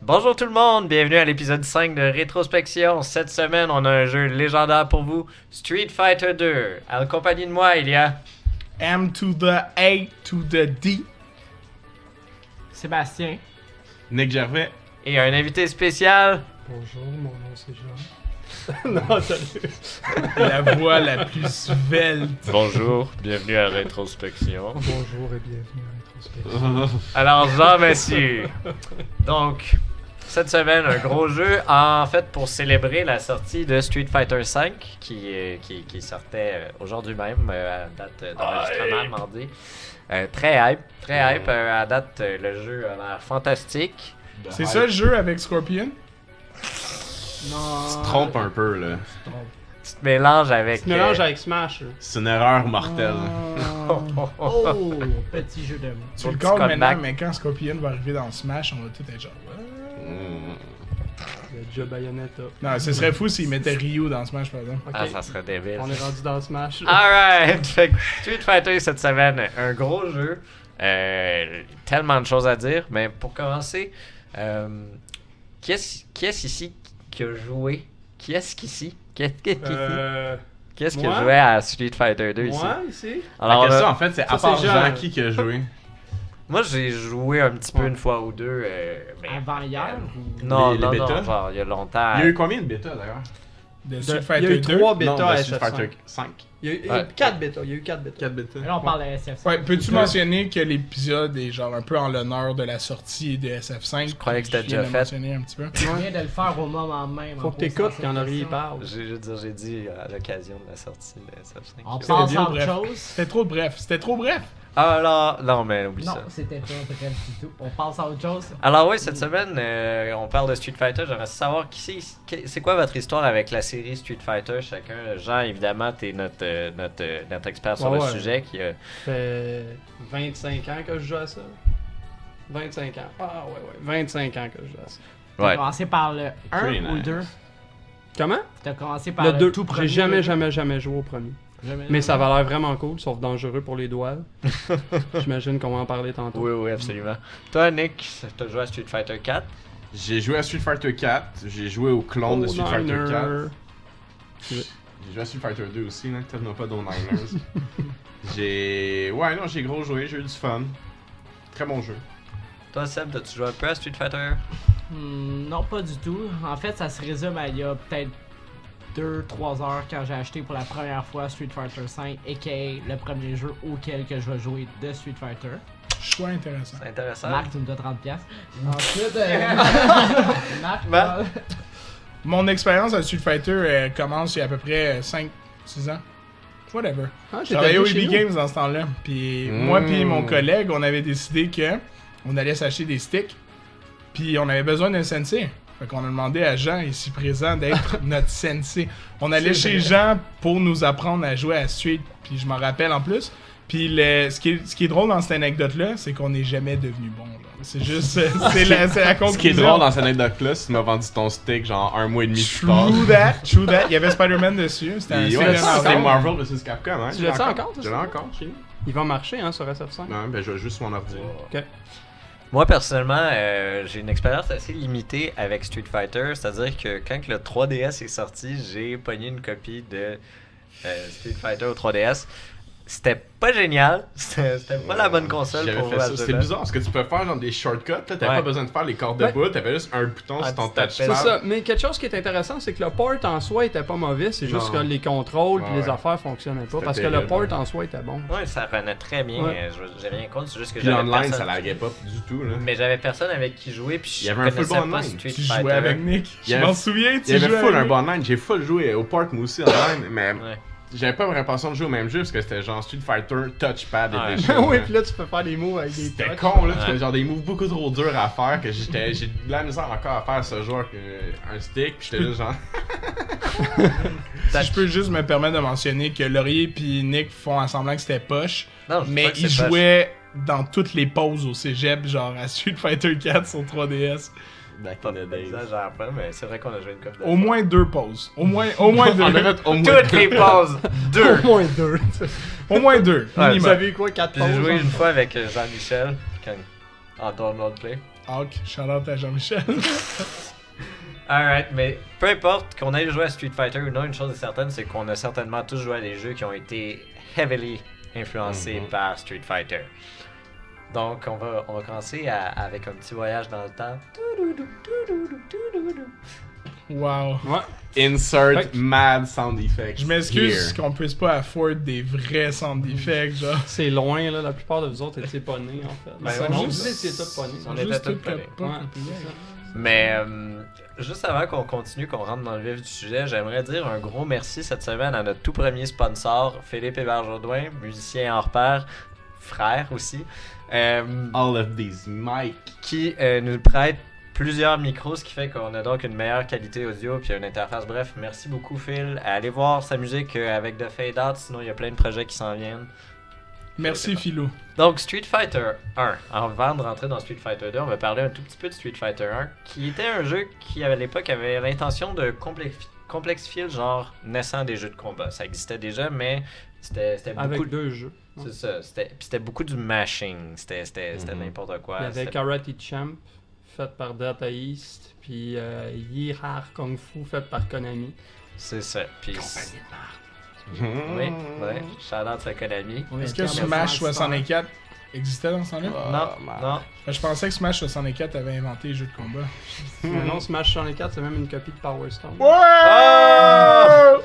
Bonjour tout le monde, bienvenue à l'épisode 5 de Rétrospection. Cette semaine, on a un jeu légendaire pour vous, Street Fighter 2. En compagnie de moi, il y a... M to the A to the D. Sébastien. Nick Gervais. Et un invité spécial. Bonjour, mon nom c'est Jean. Non, salut. La voix la plus svelte. Bonjour, bienvenue à Rétrospection. Bonjour et bienvenue à Rétrospection. Alors, Jean, messieurs. Donc, cette semaine, un gros jeu, en fait, pour célébrer la sortie de Street Fighter V, qui sortait aujourd'hui même, à date d'enregistrement, mardi. Très hype, à date, le jeu a l'air fantastique. C'est ça le jeu avec Scorpion? Non. Tu te trompes un peu, là. Tu te mélanges avec... Tu mélanges avec Smash. Là. C'est une erreur mortelle. Oh, petit jeu de mots. Tu le petit calls maintenant, comeback. mais quand Scorpion va arriver dans Smash, on va tout être genre. What? Il y a déjà Bayonetta. Non, ce serait fou s'ils mettaient Ryu dans Smash, par exemple. Ok. Ah, ça serait débile. On est rendu dans Smash. Alright! Fait que Street Fighter cette semaine, un gros jeu. Tellement de choses à dire, mais pour commencer, qui est-ce ici qui a joué? Qui est-ce qu'ici? Qu'est-ce qui a moi? joué à Street Fighter 2 ici? Moi, ici. Alors, La question, en fait, c'est à ça, part c'est Jean Jean. qui a joué. moi j'ai joué un petit peu une fois ou deux. Mais, Avant hier. non, les non, bêtas? genre il y a longtemps. Il y a eu combien de bêtas, d'ailleurs? De Il Street y a Fighter eu 2. 3 Non, bêtas de à Street SF5. Fighter 5. Il y a eu Ouais. 4 bêtas. Il y a eu 4 bêtas. 4 bêtas. Là, on parle de SF5. Ouais, peux-tu mentionner que l'épisode est genre un peu en l'honneur de la sortie de SF5? Je croyais que c'était Je viens déjà de fait. mentionner un petit peu. Je viens de le faire au moment même. Faut que t'écoutes quand Henri parle. J'ai dit à l'occasion de la sortie de SF5. On C'était passe bien à autre bref. chose. C'était trop bref. Ah là, non mais oublie Non, ça. c'était pas bref du tout. On passe à autre chose. Alors oui, cette semaine, on parle de Street Fighter. J'aimerais savoir c'est quoi votre histoire avec la série Street Fighter chacun. Jean, évidemment, t'es notre expert sur Ouais, le ouais. sujet. Ça fait 25 ans que je joue à ça. 25 ans. Ah ouais. 25 ans que je joue à ça. T'as Ouais. commencé par le 1 Pretty ou le nice. 2? Comment? T'as commencé par Le le 2. tout premier. J'ai le deux? jamais joué au premier. Jamais. Mais ça va l'air vraiment cool, sauf dangereux pour les doigts. J'imagine qu'on va en parler tantôt. Oui, absolument. Toi, Nick, t'as joué à Street Fighter 4. J'ai joué à Street Fighter 4. J'ai joué au clone de Street Fighter 4. J'ai joué à Street Fighter 2 aussi, là. Peut-être non pas d'O Niners. j'ai gros joué, j'ai eu du fun. Très bon jeu. Toi, Seb, t'as-tu joué un peu à Street Fighter? Non, pas du tout. En fait, ça se résume à il y a peut-être 2-3 heures quand j'ai acheté pour la première fois Street Fighter 5, a.k.a. le premier jeu auquel que je vais jouer de Street Fighter. Choix intéressant. C'est intéressant. Marc, tu me dois 30$. Ensuite, Marc, Ma- Mon expérience à Street Fighter commence il y a à peu près 5-6 ans. Whatever. Ah, Je travaillais au chez EB nous. Games dans ce temps-là. Puis moi puis mon collègue, on avait décidé que on allait s'acheter des sticks. Puis on avait besoin d'un sensei. Fait qu'on a demandé à Jean, ici présent, d'être notre sensei. On allait chez Jean pour nous apprendre à jouer à Street. Puis je m'en rappelle en plus. Puis ce qui est drôle dans cette anecdote-là, c'est qu'on n'est jamais devenu bon. Genre. C'est juste... c'est la conclusion. Ce qui est drôle dans cette anecdote-là, c'est que tu m'as vendu ton stick genre un mois et demi plus tard. True that. Il y avait Spider-Man dessus. C'était un Et stick ouais, de c'est Marvel. Marvel vs Capcom, hein? Tu l'as-tu encore, Je ça? l'ai encore chez nous. Il va marcher hein, sur SF5. Non, ben je vais juste sur mon ordi. Moi, personnellement, j'ai une expérience assez limitée avec Street Fighter. C'est-à-dire que quand le 3DS est sorti, j'ai pogné une copie de Street Fighter au 3DS. C'était pas génial. C'était pas la bonne console J'avais pour fait jouer à ça. ce C'était jeu-là. bizarre parce que tu peux faire genre des shortcuts. Là, t'avais Ouais. pas besoin de faire les cordes de Ouais. bout. T'avais juste un bouton Ah, sur ton tu tapais. touchpad. C'est ça, mais quelque chose qui est intéressant, c'est que le port en soi était pas mauvais, c'est juste Non. que les contrôles et Ouais, les ouais. affaires fonctionnaient pas, C'était parce que le terrible, port ouais. en soi était bon. Ouais, ça revenait très bien. Ouais. J'ai rien contre, c'est juste que Puis j'avais l'online, personne. ça laguait pas du tout. Là. Mais j'avais personne avec qui jouer, puis Il y je avait un full connaissais bon pas online. Street Tu Fighter. jouais avec Nick. Il y Je avait- m'en souviens, tu Il y avait jouais full un avec bon Nick. online. J'ai full joué au port moi aussi online, mais Ouais. j'avais pas l'impression de jouer au même jeu parce que c'était genre Street Fighter touchpad Ouais. edition. oui, là. puis là tu peux faire des moves avec des C'était touches. con là, Ouais. c'était genre des moves beaucoup trop durs à faire que j'ai de la misère encore à faire ce joueur un stick, pis j'étais juste genre Si je peux juste me permettre de mentionner que Laurier et Nick font semblant que c'était poche, Non, je dis mais pas que ils c'est poche. jouaient dans toutes les pauses au cégep, genre à Street Fighter 4 sur 3DS. back Pas in the days. d'exagère pas, mais c'est vrai qu'on a joué une couple de Au fois. moins 2 pauses. Au moins 2. On avait au moins Toutes les pauses! Deux! Au moins deux. Au moins 2. Ouais, Vous minimum. avez eu quoi, 4 Puis pauses? j'ai joué hein? une fois avec Jean-Michel, en download play. Hawk, shout-out à Jean-Michel. Alright, mais peu importe qu'on ait joué à Street Fighter ou non, une chose est certaine, c'est qu'on a certainement tous joué à des jeux qui ont été heavily influencés par Street Fighter. Donc, on va commencer avec un petit voyage dans le temps. Wow. Ouais. Insert Fait que- mad sound effects. Je m'excuse here. qu'on puisse pas afford des vrais sound effects, genre. C'est loin, là. La plupart de vous autres étiez pas nés, en fait. Ben, non, ouais, vous juste- étiez tous pas nés. on Juste était tout tous pareils. pas Ouais, copiés. c'est ça. Mais juste avant qu'on continue, qu'on rentre dans le vif du sujet, j'aimerais dire un gros merci cette semaine à notre tout premier sponsor, Philippe Hébert-Jourdouin, musicien hors pair, frère aussi, All of these mic. qui nous prête plusieurs micros, ce qui fait qu'on a donc une meilleure qualité audio puis une interface. Bref, merci beaucoup Phil. Allez voir sa musique avec The Fade Out, sinon il y a plein de projets qui s'en viennent. Merci, Philou. Donc Street Fighter 1. Avant de rentrer dans Street Fighter 2, on va parler un tout petit peu de Street Fighter 1, qui était un jeu qui à l'époque avait l'intention de complexifier le genre naissant des jeux de combat. Ça existait déjà, mais c'était Avec beaucoup... 2 jeux. C'est ça, c'était beaucoup du mashing, c'était Mhm. n'importe quoi. Il y avait c'était- Karate Champ, fait par Data East, puis Yihar Kung Fu, fait par Konami. C'est ça. Puis Hmm. oui, ouais, shout-out à Konami. Est-ce que Smash 64 existait dans ce temps-là? Non, man. non. Ben, je pensais que Smash 64 avait inventé les jeux de combat. Mais non, Smash 64, c'est même une copie de Power Stone. Oh!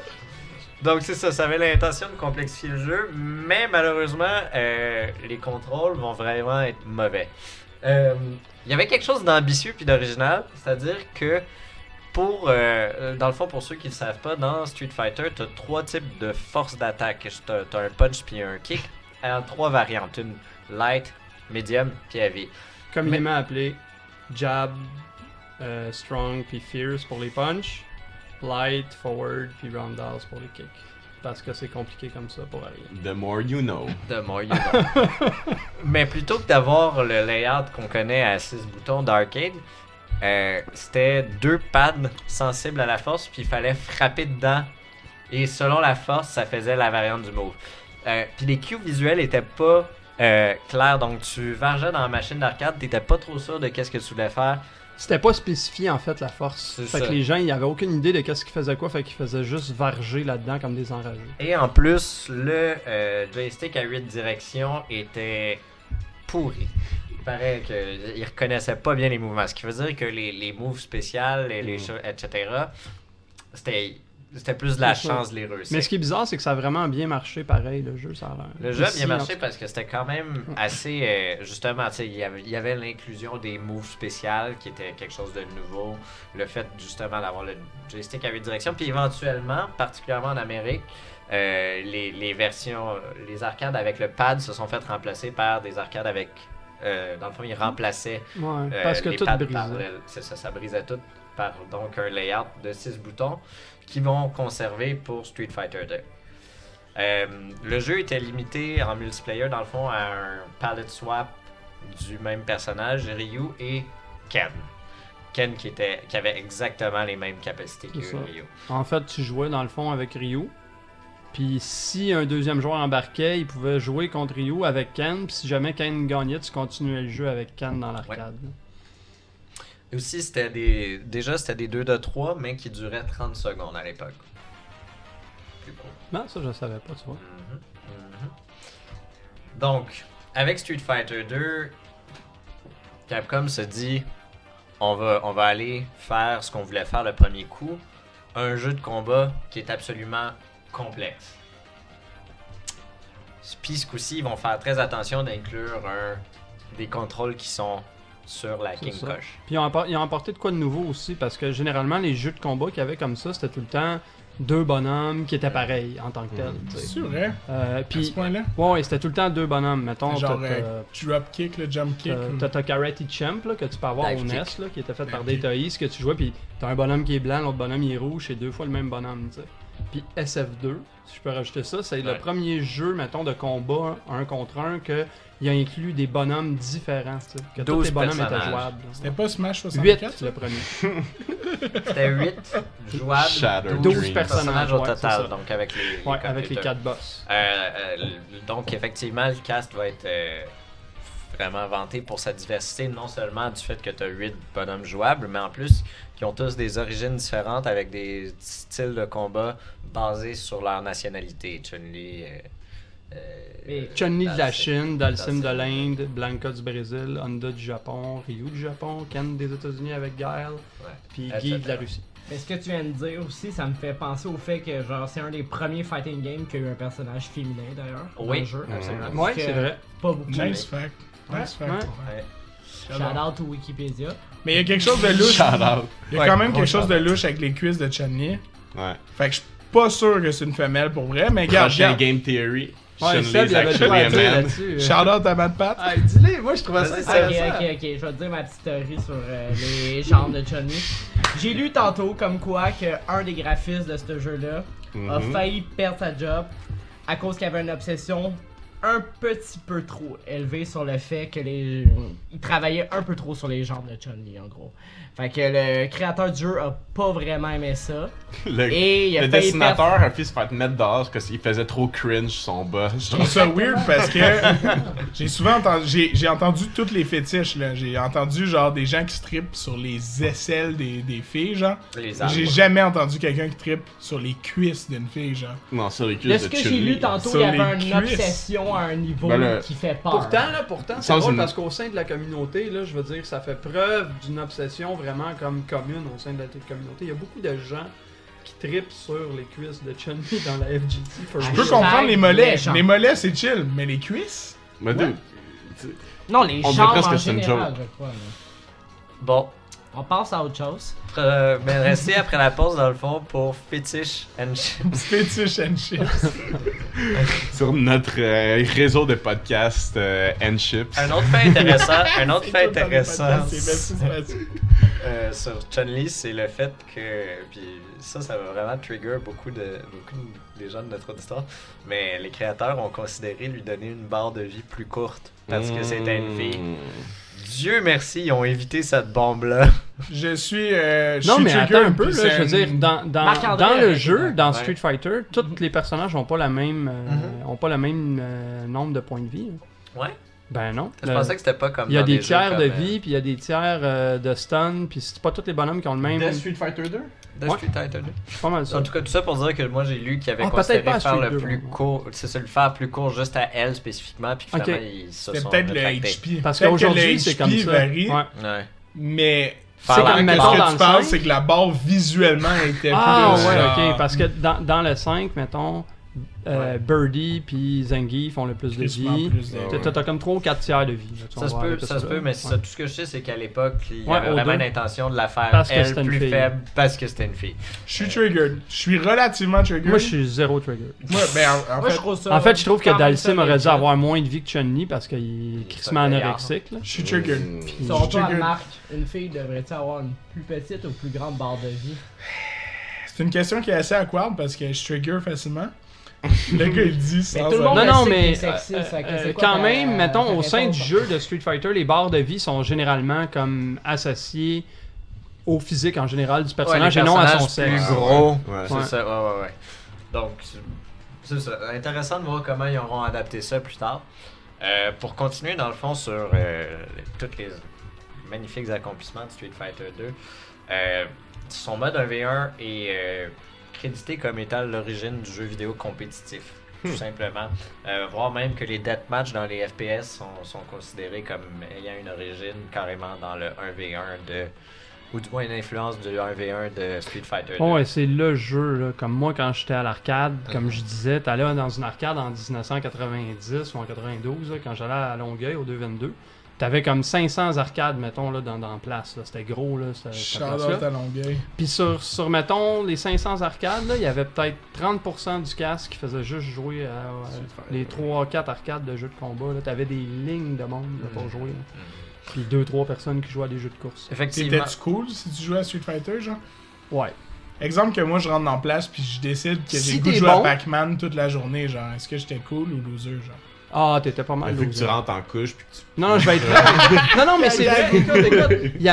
Donc c'est ça, ça avait l'intention de complexifier le jeu, mais malheureusement, les contrôles vont vraiment être mauvais. Il y avait quelque chose d'ambitieux puis d'original, c'est-à-dire que dans le fond, pour ceux qui ne le savent pas, dans Street Fighter, tu as 3 types de forces d'attaque. Tu as un punch puis un kick, en 3 variantes, une light, medium puis heavy. Communément appelé Jab, Strong, puis Fierce pour les punch, Light, Forward, puis Roundhouse pour les kicks. Parce que c'est compliqué comme ça pour rien. The more you know. The more you know. Mais plutôt que d'avoir le layout qu'on connaît à 6 boutons d'arcade, c'était 2 pads sensibles à la force, puis il fallait frapper dedans. Et selon la force, ça faisait la variante du move. Puis les cues visuels étaient pas clairs, donc tu vargeais dans la machine d'arcade, t'étais pas trop sûr de qu'est-ce que tu voulais faire. C'était pas spécifié en fait la force. C'est Fait ça. que les gens, ils avaient aucune idée de qu'est-ce qu'ils faisaient quoi, fait qu'ils faisaient juste varger là-dedans comme des enragés. Et en plus, le joystick à 8 directions était pourri. Il paraît qu'il reconnaissait pas bien les mouvements. Ce qui veut dire que les moves spéciales, et les choses, etc., c'était plus de la C'est ça. chance de les réussir. Mais ce qui est bizarre, c'est que ça a vraiment bien marché pareil, le jeu, ça a l'air. Le jeu a Ici, bien en marché tout cas. parce que c'était quand même assez... justement, tu sais, il y avait l'inclusion des moves spéciales qui était quelque chose de nouveau. Le fait, justement, d'avoir le joystick à 8 directions. Puis éventuellement, particulièrement en Amérique, les versions... Les arcades avec le pad se sont fait remplacer par des arcades avec... dans le fond, ils remplaçaient Ouais, parce que les tout pads brisait. parallèles. C'est ça, ça brisait tout par donc un layout de 6 boutons qui vont conserver pour Street Fighter 2. Le jeu était limité en multiplayer, dans le fond, à un palette swap du même personnage, Ryu et Ken. Ken qui avait exactement les mêmes capacités que C'est ça. Ryu. En fait, tu jouais dans le fond avec Ryu. Puis si un deuxième joueur embarquait, il pouvait jouer contre Ryu avec Ken. Puis si jamais Ken gagnait, tu continuais le jeu avec Ken dans l'arcade. Et aussi, c'était des 2 de 3, mais qui duraient 30 secondes à l'époque. Plus gros. Non, ça je savais pas, tu vois. Donc, avec Street Fighter 2, Capcom se dit on va aller faire ce qu'on voulait faire le premier coup, un jeu de combat qui est absolument complexe. Puis ce coup-ci, ils vont faire très attention d'inclure des contrôles qui sont sur la C'est King ça. Koch. Puis ils ont apporté de quoi de nouveau aussi, parce que généralement les jeux de combat qu'il y avait comme ça, c'était tout le temps 2 bonhommes qui étaient pareils en tant que tels. tu sais. C'est vrai? À ce Puis point-là? ouais, c'était tout le temps 2 bonhommes. Mettons, Genre t'as- drop kick, le jump kick. t'as Karate Champ là, que tu peux avoir Dive au kick. NES là, qui était fait par Dive Data East que tu jouais, puis t'as un bonhomme qui est blanc, l'autre bonhomme il est rouge, c'est 2 fois le même bonhomme, tu sais. Puis SF2, si je peux rajouter ça, c'est le Ouais. premier jeu, mettons, de combat 1 contre 1 que il a inclus des bonhommes différents, tu sais. Que tous 12 les bonhommes étaient personnages. jouables. C'était pas Smash 8 64? le premier. C'était 8 jouables, Shattered 12 Dreams. personnages. au Ouais, c'est total, ça. donc avec les Ouais, avec les computers. 4 boss. Donc effectivement, le cast va être vraiment vanté pour sa diversité, non seulement du fait que tu as 8 bonhommes jouables, mais en plus qui ont tous des origines différentes avec des styles de combat basés sur leur nationalité. Chun-Li, Chun-Li de la Dalsim. Chine, Dalsim de Dalsim. l'Inde, Blanca du Brésil, Honda du Japon, Ryu du Japon, Ken des États-Unis avec Guile, puis Guy de la Russie. Mais ce que tu viens de dire aussi, ça me fait penser au fait que genre c'est un des premiers fighting games qui a eu un personnage féminin d'ailleurs dans Oui, le jeu. absolument. Ouais, Que c'est vrai. Pas beaucoup. Nice fact. Nice fact. Ouais. Ouais. Shout out to Wikipédia. Mais il y a quelque chose de louche. Shout out. Il y a Ouais, quand même gros quelque chose de shout-out. louche avec les cuisses de Chun-Li. Ouais. Fait que je suis pas sûr que c'est une femelle pour vrai, mais regarde, Prochain regarde. Game Theory. Ouais, Chun-Li's Seb, il y avait actually pas à a dire man. là-dessus. Shout out à Mad Pat. Hey, dis-le, moi je trouvais ça Vas-y, Ok, intéressant. ok, je vais te dire ma petite théorie sur les genres de Chun-Li. J'ai lu tantôt comme quoi que un des graphistes de ce jeu-là a Mhm. failli perdre sa job à cause qu'il avait une obsession un petit peu trop élevée sur le fait que il travaillait un peu trop sur les jambes de Chun-Li en gros. Fait que le créateur du jeu a pas vraiment aimé ça. Et il a Le failli dessinateur a fait se faire mettre dehors parce qu'il faisait trop cringe son boss. Je trouve ça weird parce que j'ai souvent entendu, j'ai entendu tous les fétiches là. J'ai entendu genre des gens qui se trippent sur les aisselles des filles genre. Les armes. J'ai jamais entendu quelqu'un qui trippe sur les cuisses d'une fille genre. Non, sur les De cuisses ce de que j'ai Chun-Li. lu tantôt, Sur il y avait les une cuisses. obsession à un niveau Ben là, qui fait peur. Pourtant, c'est Sans drôle une- parce qu'au sein de la communauté, là, je veux dire, ça fait preuve d'une obsession vraiment comme commune au sein de la communauté. Il y a beaucoup de gens qui trippent sur les cuisses de Chun-Li dans la FGC. for Je real. peux Hashtag comprendre les mollets. méchant. Les mollets c'est chill, mais les cuisses? Mais dude, Non, les On dirait jambes presque en que c'est une général, joke. je crois. là. Bon, On passe à autre chose. mais restez après la pause dans le fond pour Fetish and Chips. Fetish and chips. sur notre réseau de podcasts and chips. Un autre fait intéressant, un autre C'est fait tout dans les intéressant podcasts, c'est même si c'est sur Chun-Li, c'est le fait que, puis ça va vraiment trigger beaucoup des gens de notre auditoire, mais les créateurs ont considéré lui donner une barre de vie plus courte parce que c'était une fille. Dieu merci, ils ont évité cette bombe-là. Je suis Non, suis mais trigger, attends un peu, puis là, c'est je veux dire, une- Marc-André dans le avec jeu, les- dans Ouais. Street Fighter, tous les personnages n'ont pas la même, ont pas le même nombre de points de vie. hein. Ouais. Ben non. Je pensais que c'était pas comme Il y a dans des jeux tiers de comme, vie, puis il y a des tiers de stun, puis c'est pas tous les bonhommes qui ont le même. De Street Fighter 2? de Ouais. Street Fighter 2. C'est pas mal ça. En tout cas, tout ça pour dire que moi j'ai lu qu'il avait Ah, considéré peut-être pas à faire Street le 2, plus ouais. court, c'est ça, le faire plus court juste à elle spécifiquement, puis Ok. finalement ils se C'était sont peut-être le rétractés. HP. Parce Peut-être que qu'aujourd'hui, le c'est HP comme ça. varie, Ouais. Ouais. mais Faire C'est la- comme, ce mettons, que dans tu le parles, 5. c'est que la barre visuellement était Ah plus... ouais, genre, ok. Parce que dans le 5, mettons, Birdie puis Zangief font le plus de crissement vie. plus de- T'as comme 3 ou 4 tiers de vie. là, tu vas Ça se voir peut, avec ça se peut, mais c'est Ouais. ça. Tout ce que je sais, c'est qu'à l'époque, il y Ouais, avait au vraiment deux. l'intention de la faire Parce que elle c'était une plus fille. faible parce que c'était une fille. Je suis triggered. Je suis relativement triggered. Moi, je suis zéro trigger. Moi, ben, en Moi, fait, je trouve ça. En fait, je trouve que quand même Dalsim aurait dû solide. avoir moins de vie que Chun-Li parce qu'il est crissement pas anorexique. là. je suis triggered. Selon toi, triggered. Marc, une fille devrait-elle avoir une plus petite ou plus grande barre de vie? C'est une question qui est assez awkward parce que je trigger facilement. Le gars, il dit sans... tout le monde Non, le non, sait que mais t'es sexiste, fait que c'est quoi quand ta- même, mettons, ta au sein réponse, du hein? jeu de Street Fighter, les barres de vie sont généralement comme associées au physique en général du personnage Ouais, et les non à son personnages sexe. plus gros. Ouais. C'est Ouais. ça, ouais. Donc, c'est ça. Intéressant de voir comment ils auront adapté ça plus tard. Pour continuer, dans le fond, sur tous les magnifiques accomplissements de Street Fighter 2, son mode 1v1 est crédité comme étant l'origine du jeu vidéo compétitif. Tout simplement. Voire même que les deathmatchs dans les FPS sont considérés comme ayant une origine carrément dans le 1v1 de... ou du moins une influence du 1v1 de Street Fighter 2. Ouais, c'est le jeu, là. Comme moi, quand j'étais à l'arcade, comme je disais, t'allais dans une arcade en 1990 ou en 92, là, quand j'allais à Longueuil, au 222. T'avais comme 500 arcades, mettons, là, dans la place. Là. C'était gros, là, cette Shout-out place-là. à Longueuil. Puis sur, mettons, les 500 arcades, là, il y avait peut-être 30% du casque qui faisait juste jouer à les 3-4 arcades de jeux de combat. Là. T'avais des lignes de monde là, pour jouer. là. Puis 2-3 personnes qui jouaient à des jeux de course. Effectivement. C'était-tu cool si tu jouais à Street Fighter, genre? Ouais. Exemple que moi, je rentre dans place puis je décide que Si j'ai le goût de t'es jouer bon. à Pac-Man toute la journée, genre. Est-ce que j'étais cool ou loser, genre? Ah, t'étais pas mal Vu que tu loser. rentres en couche puis que tu... Non, je vais être vrai. Non, mais c'est vrai. Écoute. Il y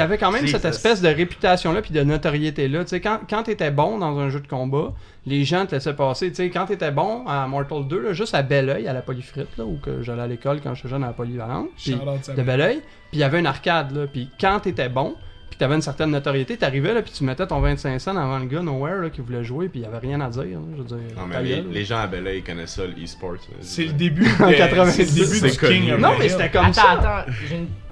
avait quand même cette Jesus. espèce de réputation-là puis de notoriété-là. Tu sais, quand t'étais bon dans un jeu de combat, les gens te laissaient passer. Tu sais, quand t'étais bon à Mortal 2, là, juste à Belleuil, à la Polyfrite, là, où que j'allais à l'école quand j'étais jeune à la Polyvalente, puis Shout-out, ça de Belleuil, puis il y avait une arcade, là, puis quand t'étais bon, puis t'avais une certaine notoriété, t'arrivais, là, puis tu mettais ton 25 cents avant le gars Nowhere, là, qui voulait jouer, puis il y avait rien à dire, là, je veux dire. Non, ta mais gueule, les gens à Belleuil connaissent ça, l'e-sport. C'est le début En de... 90, c'est le début c'est du connu. King of Non, the mais Hill. c'était comme ça. Attends,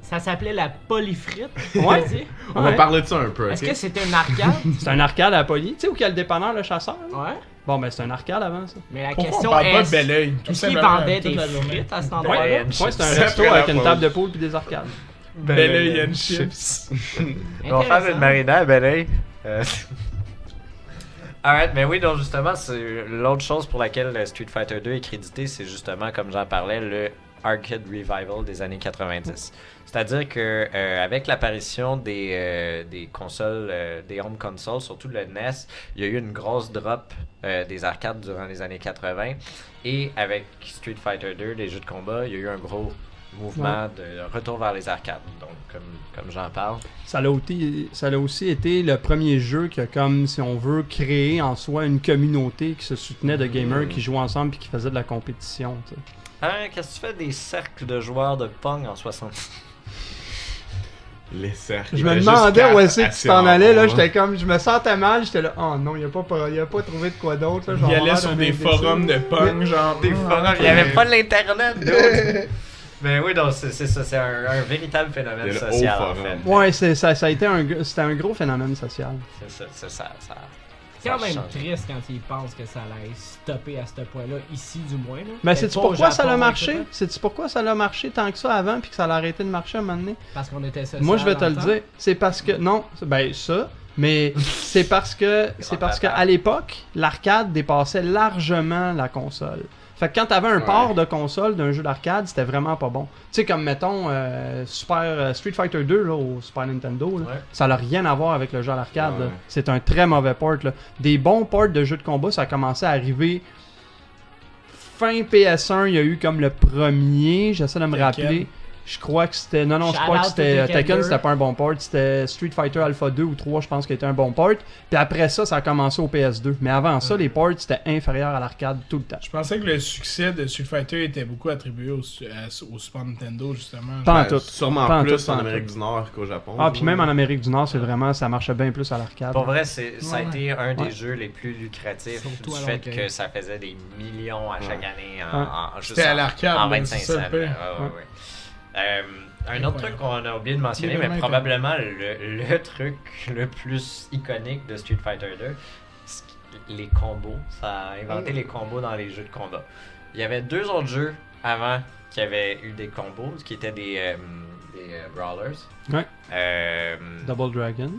ça s'appelait la Polyfrite. Ouais. tu sais? On va Ouais. parler de ça un peu, Est-ce ok? que c'était une arcade? C'est un arcade à la Poly, tu sais, où il y a le dépanneur, le chasseur, là? Ouais. Bon, ben, c'est un arcade avant, ça. Mais la Pourquoi on question parle pas est. de Belleuil? Tout Est-ce qu'ils simplement, vendaient toute des la journée. frites à cet Ouais, endroit-là? Ouais, c'est un C'est resto après la avec une pause. table de poule puis des arcades. Belleuil and chips. On va faire une marina à Belleuil. Alright, mais oui, donc justement, c'est l'autre chose pour laquelle Street Fighter 2 est crédité, c'est justement, comme j'en parlais, le Arcade Revival des années 90. C'est-à-dire que avec l'apparition des consoles, des home consoles, surtout le NES, il y a eu une grosse drop des arcades durant les années 80. Et avec Street Fighter 2, les jeux de combat, il y a eu un gros mouvement de retour vers les arcades. Donc, comme j'en parle. Ça a aussi été le premier jeu qui a, comme, si on veut, créé en soi une communauté qui se soutenait de gamers qui jouaient ensemble puis qui faisaient de la compétition, tu sais. Hein, qu'est-ce que tu fais des cercles de joueurs de Pong en 60? Les cercles. Je me C'était demandais juste où est-ce que tu assez t'en allais, là, rond, j'étais comme, je me sentais mal, j'étais là, oh non, il a pas trouvé de quoi d'autre, là, Il genre, allait sur des forums de punk, genre... Des forums, il n'y avait pas l'internet, dude. Mais oui, donc c'est ça, c'est un véritable phénomène C'est le social haut en forum. fait. Ouais, ça a été c'était un gros phénomène social. C'est ça. C'est quand Ça même change. triste quand ils pensent que ça allait stopper à ce point-là, ici du moins. Là. Mais Peut-être sais-tu pas au pourquoi ça Japon, a marché? etc. Sais-tu pourquoi ça a marché tant que ça avant puis que ça a arrêté de marcher à un moment donné? Parce qu'on était social. Moi, je vais te dans le temps. dire. C'est parce que. Non, ben ça. Mais c'est parce que. C'est parce qu'à l'époque, l'arcade dépassait largement la console. Fait que quand t'avais un port de console d'un jeu d'arcade, c'était vraiment pas bon. Tu sais, comme mettons Street Fighter 2 là, au Super Nintendo, là, Ouais. ça n'a rien à voir avec le jeu à l'arcade. là. Ouais. C'est un très mauvais port. Là. Des bons ports de jeux de combat, ça a commencé à arriver. Fin PS1, il y a eu comme le premier, j'essaie de me Tekken. rappeler. Je crois que c'était. Non, je Shout crois que out c'était. to Tekken Tekken, 2. c'était pas un bon port. C'était Street Fighter Alpha 2 ou 3, je pense, qui était un bon port. Puis après ça, ça a commencé au PS2. Mais avant ça, les ports, c'était inférieur à l'arcade tout le temps. Je pensais que le succès de Street Fighter était beaucoup attribué au Super Nintendo, justement. Pas en Ben, tout. Sûrement Pas en plus tout, pas en en Amérique tout. du Nord qu'au Japon. Ah, puis même en Amérique du Nord, c'est vraiment. Ça marchait bien plus à l'arcade. Pour vrai, ça a Ouais. été un Ouais. des jeux les plus lucratifs Surtout du à fait Longueuil. que ça faisait des millions à chaque année juste C'était à en- l'arcade, en là, 25 c'est ça, cents. le pire. Un autre truc qu'on a oublié de mentionner, mais Vraiment probablement le truc le plus iconique de Street Fighter 2, c'est les combos. Ça a inventé les combos dans les jeux de combat. Il y avait deux autres jeux avant qui avaient eu des combos, qui étaient des brawlers. Ouais. Double Double Dragon.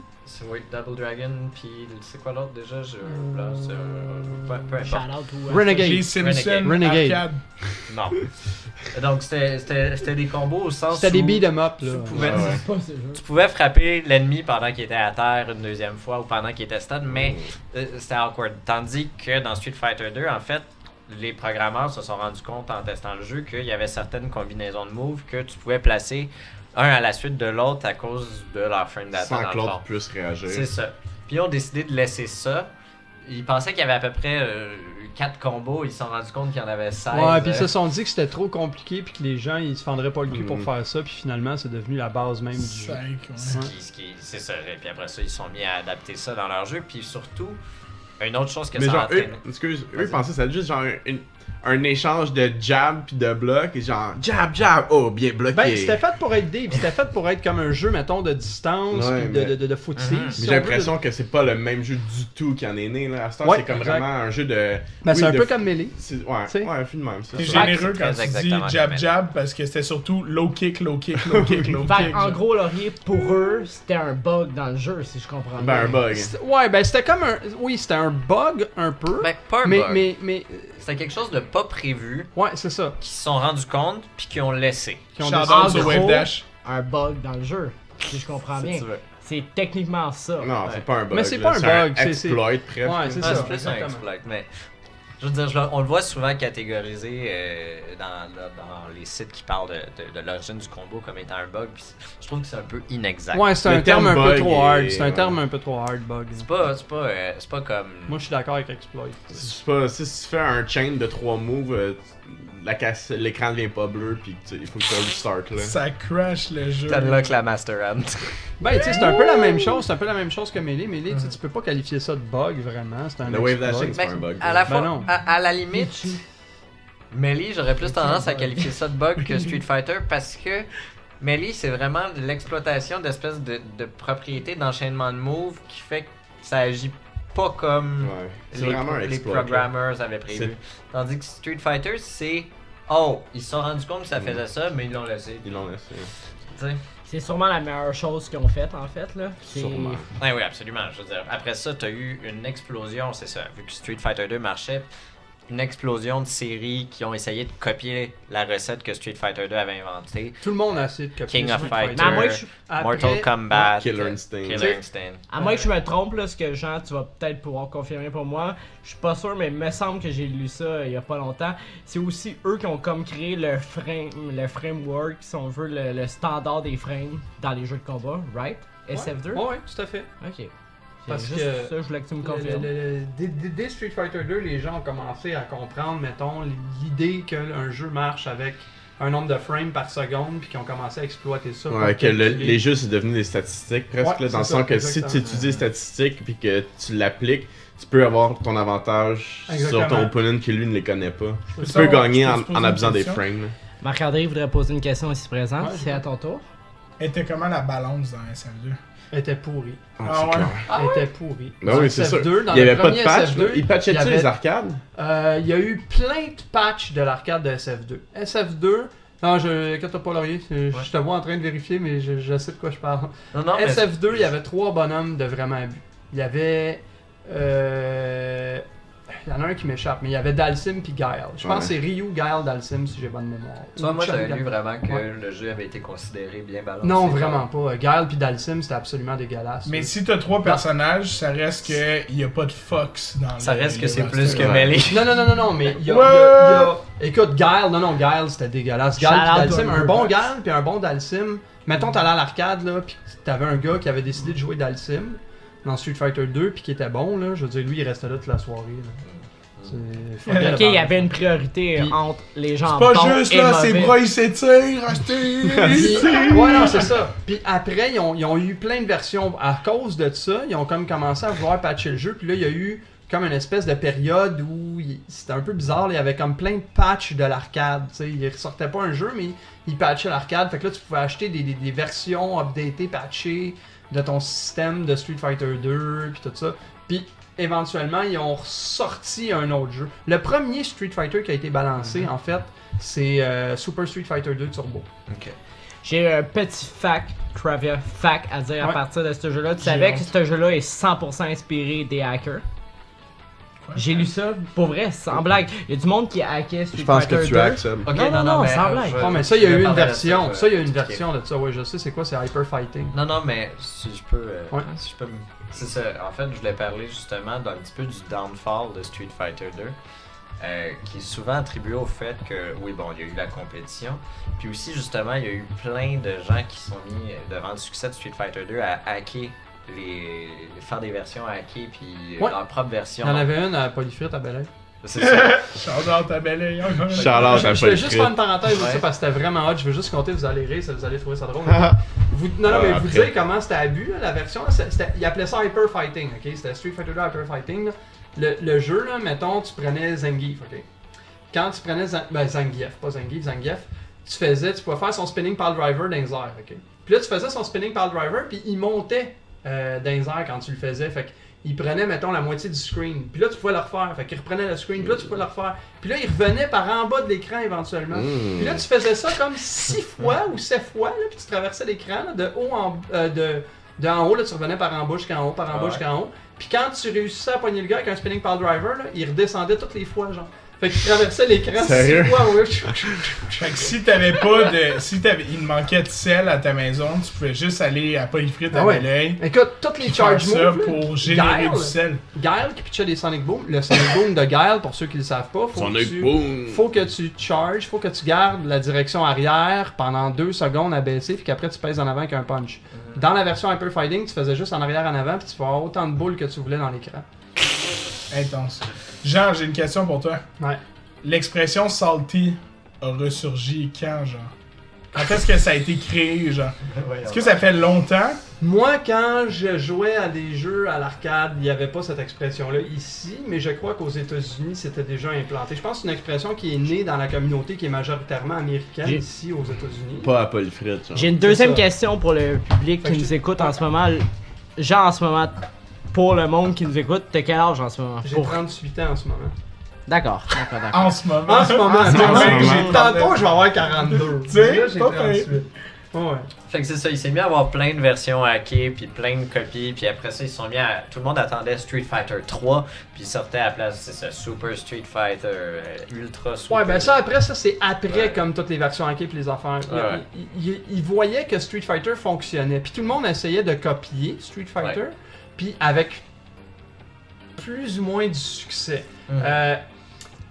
oui, Double Dragon, puis c'est quoi l'autre déjà? Là, peu importe. Shout out to Renegade. Les Simpsons Renegade. arcade. Non. Donc c'était des combos au sens C'était des où beat 'em up, là. tu pouvais, Ouais, ouais. Pas ce jeu. tu pouvais frapper l'ennemi pendant qu'il était à terre une deuxième fois ou pendant qu'il était stun, mais c'était awkward. Tandis que dans Street Fighter 2, en fait, les programmeurs se sont rendus compte en testant le jeu qu'il y avait certaines combinaisons de moves que tu pouvais placer un à la suite de l'autre à cause de leur frame data Sans dans que le fond. l'autre puisse réagir. C'est ça. Puis ils ont décidé de laisser ça. Ils pensaient qu'il y avait à peu près 4 combos. Ils se sont rendus compte qu'il y en avait 16. Ouais, puis ils se sont dit que c'était trop compliqué puis que les gens ils se fendraient pas le cul pour Mhm. faire ça puis finalement c'est devenu la base même du jeu. Cinq, ouais. C'est ça. Et puis après ça, ils se sont mis à adapter ça dans leur jeu. Puis surtout, une autre chose que Mais ça genre, a entraîné. eux Vas-y. pensaient que c'était juste genre un échange de jab puis de bloc. Et genre, jab, oh, bien bloqué. Ben, c'était fait pour être deep, c'était fait pour être comme un jeu, mettons, de distance, Ouais, puis mais- de footies. Mhm. Mais si j'ai on veut. l'impression que c'est pas le même jeu du tout qui en est né. Là. À ce temps, Ouais, c'est comme exact. vraiment un jeu de. Ben, oui, c'est un de- peu comme Melee. Ouais, sais. ouais, film de même. T'es C'est Ouais, ça. généreux c'est quand très tu dis exactement jab comme jab parce que c'était surtout low kick, low kick, low kick, low Fait kick. en gros, Laurier, pour eux, c'était un bug dans le jeu, si je comprends Ben, un bug. Ouais, ben c'était comme un. Oui, c'était un bug un peu. Ben, pas un mais, bug. mais. C'était quelque chose de pas prévu, Ouais, c'est ça. qu'ils se sont rendus compte, puis qu'ils ont laissé. Qui ont Shout décidé- out En sur gros, Wave Dash. un bug dans le jeu, si je comprends Si bien. tu veux. C'est techniquement ça. Non, c'est pas un bug. Mais c'est là, pas un bug, un c'est- exploit presque. Ouais, c'est Ah, ça. c'est plus un exactement. exploit, mais Je veux dire, on le voit souvent catégorisé dans les sites qui parlent de l'origine du combo comme étant un bug. Puis je trouve que c'est un peu inexact. Ouais, c'est Le un terme un terme peu trop bug hard. est- C'est un terme un peu trop hard, bug. C'est pas comme. Moi, je suis d'accord avec Exploit. Si tu fais un chain de 3 moves, l'écran devient pas bleu, puis il faut que tu restart là. Ça crash le jeu. T'unlock la Master Hand. Ben, tu sais, c'est un peu la même chose. C'est un peu la même chose que Melee. Melee, tu sais, tu peux pas qualifier ça de bug, vraiment. C'est un Le wave exploit. dashing, c'est pas un bug. À la Ben fois, non. à la limite, Melee, j'aurais plus tendance à qualifier ça de bug que Street Fighter parce que Melee, c'est vraiment de l'exploitation d'espèces de propriétés d'enchaînement de moves qui fait que ça agit pas comme Ouais. C'est vraiment un les exploit. là. programmers avaient prévu. Tandis que Street Fighter, c'est oh, ils se sont rendus compte que ça faisait ça, mais ils l'ont laissé. Ils l'ont laissé. Tu sais. C'est sûrement la meilleure chose qu'ils ont faite en fait là. C'est- Sûrement. Ouais, oui, absolument. Je veux dire, après ça, t'as eu une explosion, c'est ça. Vu que Street Fighter 2 marchait, une explosion de séries qui ont essayé de copier la recette que Street Fighter 2 avait inventée. Tout le monde a essayé de copier King of Street Fighter. Mais à moins que je, Après- Mortal Kombat, Killer Instinct. Killer Instinct. à moins que je me trompe là, ce que Jean, tu vas peut-être pouvoir confirmer pour moi. Je suis pas sûr, mais il me semble que j'ai lu ça il y a pas longtemps. C'est aussi eux qui ont comme créé le framework, si on veut, le standard des frames dans les jeux de combat, right? SF2? Ouais, tout à fait. Ok. Parce C'est juste que ça, je voulais que tu me confirmes. Dès Street Fighter 2, les gens ont commencé à comprendre, mettons, l'idée qu'un jeu marche avec un nombre de frames par seconde, puis qu'ils ont commencé à exploiter ça. pour Ouais, que calculer. les jeux c'est devenu des statistiques presque, Ouais, là, dans le c'est ça, sens que si tu exactement. étudies les statistiques puis que tu l'appliques, tu peux avoir ton avantage Exactement. sur ton opponent qui lui ne les connaît pas. Tu peux savoir, gagner je peux en, te poser en une abusant des question? frames. là. Marc-André voudrait poser une question ici présent. Ouais, C'est à ton tour. Était comment la balance dans SF2? Elle était pourrie. Ah c'est ouais? clair. Elle était pourrie. Ben Dans oui, c'est sûr. SF2, dans Il y le avait pas de premier patch. SF2, là. Ils patchaient-tu il y avait- les arcades? Il y a eu plein de patchs de l'arcade de SF2. SF2, non, inquiète-toi pas, Laurier, je te vois en train de vérifier, mais je sais de quoi je parle. Non, non, mais SF2, il y avait 3 bonhommes de vraiment abus. Il y avait. Il y en a un qui m'échappe, mais il y avait Dalsim puis Guile. Je pense que c'est Ryu, Guile, Dalsim, si j'ai bonne mémoire. tu vois, moi Ou j'avais Chun- lu vraiment que Ouais. le jeu avait été considéré bien balancé. Non, vraiment pas. Guile puis Dalsim, c'était absolument dégueulasse. Mais si t'as 3 personnages, ça reste que y a pas de Fox dans Ça le- reste que le c'est roster. plus que Ouais. Melee. Non, mais il y a, Ouais. il y a- Écoute, Guile, Guile, c'était dégueulasse. Guile Shout puis out Dalsim, to un bon Fox. Guile puis un bon Dalsim. Mettons, t'allais à l'arcade, là, pis t'avais un gars qui avait décidé de jouer Dalsim dans Street Fighter 2 puis qui était bon, là. Je veux dire, lui, il restait là toute la soirée, là. C'est... forget Ok, il y about avait it. une priorité Puis- entre les gens C'est pas bons juste et là, mauvais. ses bras ils s'étirent, Puis- ouais, non, c'est ça. Puis après, ils ont eu plein de versions. À cause de ça, ils ont comme commencé à vouloir patcher le jeu. Puis là, il y a eu comme une espèce de période où c'était un peu bizarre. Là, il y avait comme plein de patchs de l'arcade. Tu sais, ils ressortaient pas un jeu, mais ils patchaient l'arcade. Fait que là, tu pouvais acheter des versions updatées, patchées de ton système de Street Fighter 2, puis tout ça. Puis éventuellement, ils ont ressorti un autre jeu. Le premier Street Fighter qui a été balancé, en fait, c'est Super Street Fighter 2 Turbo. Ok. J'ai un petit trivia fact à dire à Ouais. partir de ce jeu-là. Tu J'ai savais honte. que ce jeu-là est 100% inspiré des hackers. J'ai lu ça, pour vrai, sans blague. Il y a du monde qui hackait Street Je pense Fighter que tu 2. hacks ça. Ok, Non, sans blague. je- Non, mais ça, il y a je eu vais une parler de version. je Ça, il y a vais une expliquer. version de ça. Ouais, je sais c'est quoi, c'est Hyper Fighting. Non, non, mais si je peux. Ouais. Si je peux c'est ça. En fait, je voulais parler justement d'un petit peu du downfall de Street Fighter 2. Qui est souvent attribué au fait que, oui, bon, il y a eu la compétition. Puis aussi, justement, il y a eu plein de gens qui sont mis devant le succès de Street Fighter 2 à hacker faire des versions hackées, puis Ouais. leur propre version. Il y en avait une à Polyfrite à Bel Air. C'est ça. J'adore ta belle œil. Charlotte, Je vais juste faire une parenthèse Ouais. dessus parce que c'était vraiment hot. Je veux juste compter, vous allez rire, vous allez trouver ça drôle. Non, mais après. vous dire comment c'était abus, là, la version. Là, ils appelaient ça Hyper Fighting, ok? C'était Street Fighter 2 Hyper Fighting. Là. Le jeu, là, mettons, tu prenais Zangief, ok? Quand tu prenais Zangief, pas Zangief, tu pouvais faire son spinning pile driver dans les airs, ok? Puis là, tu faisais son spinning pile driver, puis il montait dans les airs quand tu le faisais. Fait il prenait, mettons, la moitié du screen. Puis là, tu pouvais le refaire. Fait qu'il reprenait le screen. Puis là, tu pouvais le refaire. Puis là, il revenait par en bas de l'écran éventuellement. Mm. Puis là, tu faisais ça comme 6 fois ou 7 fois. Là, puis tu traversais l'écran là, de haut en en haut. Là, tu revenais par en bas jusqu'en haut, par en bas Ouais. jusqu'en haut. Puis quand tu réussissais à pogner le gars avec un spinning pile driver, là, il redescendait toutes les fois, genre. Fait qu'il traversait l'écran 6 Sérieux? fois, ouais. Fait que si t'avais pas de. Il manquait de sel à ta maison, tu pouvais juste aller à Polyfrite à Ah ouais. Belleuil. Écoute, toutes les Puis faire charge ça moves, là, pour générer Guile. du sel. Guile qui pitchait des Sonic Boom. Le Sonic Boom de Guile, pour ceux qui le savent pas, faut que tu charges, faut que tu gardes la direction arrière pendant 2 secondes à baisser, puis qu'après tu pèses en avant avec un punch. Dans la version Hyper Fighting, tu faisais juste en arrière en avant, puis tu peux avoir autant de boules que tu voulais dans l'écran. Intense. Jean, j'ai une question pour toi. Ouais. L'expression salty a ressurgi quand, genre? Quand est-ce que ça a été créé, genre? Est-ce que ça fait longtemps? Moi, quand je jouais à des jeux à l'arcade, il n'y avait pas cette expression-là ici, mais je crois qu'aux États-Unis, c'était déjà implanté. Je pense que c'est une expression qui est née dans la communauté qui est majoritairement américaine ici aux États-Unis. Pas à Polyfrite, genre. J'ai une deuxième C'est ça. question pour le public Fait qui que nous je- écoute en ce moment. Genre en ce moment, pour le monde qui nous écoute, t'as quel âge en ce moment? J'ai Pour- 38 ans en ce moment. D'accord. En ce moment. En ce moment, En ce c'est moment. vrai que J'ai j'ai tantôt, je vais avoir 42. Tu sais, Là, j'ai pas 38. Ouais. Fait que c'est ça, il s'est mis à avoir plein de versions hackées, puis plein de copies, puis après ça, ils se sont mis à... Tout le monde attendait Street Fighter 3, puis il sortait à la place, c'est ça, Super Street Fighter, Ultra Super... Ouais, ben ça, après, ça, c'est après, Ouais. comme toutes les versions hackées et les affaires. Ouais. Il voyait que Street Fighter fonctionnait. Puis tout le monde essayait de copier Street Fighter, puis avec plus ou moins du succès. Mhm.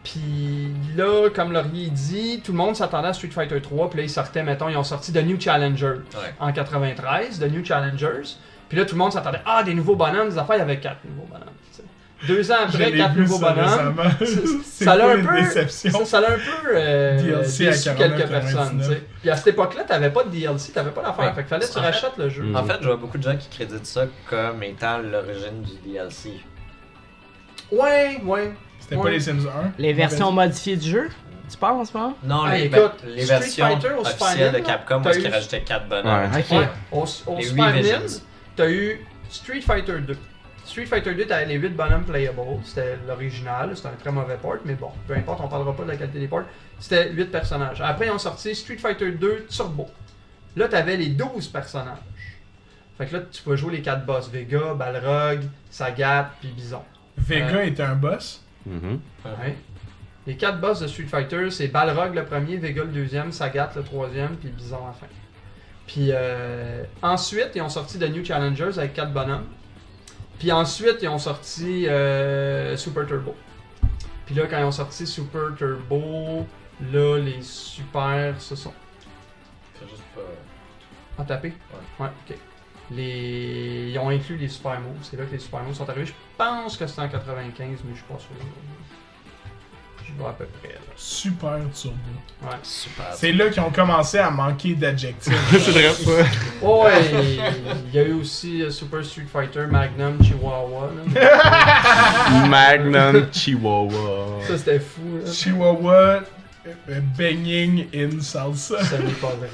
Puis là, comme Laurier dit, tout le monde s'attendait à Street Fighter 3, puis là, ils sortaient, mettons, ils ont sorti The New Challenger Ouais. en 93, The New Challengers. Puis là, tout le monde s'attendait, des nouveaux bonhommes, des affaires, il y avait 4 nouveaux bonhommes. Tu sais. 2 ans Je après, l'ai 4 vu, nouveaux ça, bonhommes. récemment. Ça l'a pas un une peu, déception. ça l'a un peu DLC à déçu 49, quelques personnes. Tu sais. Puis à cette époque-là, t'avais pas de DLC, t'avais pas d'affaire. Ouais. Fait que fallait que tu En fait- rachètes le jeu. En fait, je vois beaucoup de gens qui créditent ça comme étant l'origine du DLC. Ouais. C'était Ouais. pas les Sims 1. Les versions modifiées du jeu, tu parles en ce moment? Non, Ah, les, écoute, les Street versions Fighter au Super officielles de NES, Capcom, t'as parce eu- qu'ils rajoutaient 4 bonhommes. Ouais. Ok. Ouais. Au Les Super Revisions. NES, t'as eu Street Fighter 2. Street Fighter 2, t'avais les 8 bonhommes playable. C'était l'original, c'était un très mauvais port, mais bon, peu importe, on parlera pas de la qualité des ports. C'était 8 personnages. Après, ils ont sorti Street Fighter 2 Turbo. Là, t'avais les 12 personnages. Fait que là, tu peux jouer les 4 boss, Vega, Balrog, Sagat, puis Bison. Vega était un boss. Mhm. Ouais. Les 4 boss de Street Fighter, c'est Balrog le premier, Vega le deuxième, Sagat le troisième, puis Bison à la fin. Puis ensuite, ils ont sorti The New Challengers avec 4 bonhommes. Puis ensuite, ils ont sorti Super Turbo. Puis là, quand ils ont sorti Super Turbo, là, les super se sont... C'est juste pas... Ah, tapé? Ouais, ok. Ils ont inclus les super moves. C'est là que les super moves sont arrivés. Je pense que c'était en 95, mais je suis pas sûr. Je vois à peu près. Là. Super turbo. Ouais. Super. C'est là qu'ils ont commencé à manquer d'adjectifs. C'est vrai, ça. Oh, ouais, il y a eu aussi Super Street Fighter Magnum Chihuahua. Là. Magnum Chihuahua. Ça, c'était fou. Là. Chihuahua banging in salsa. Ça n'est pas vrai.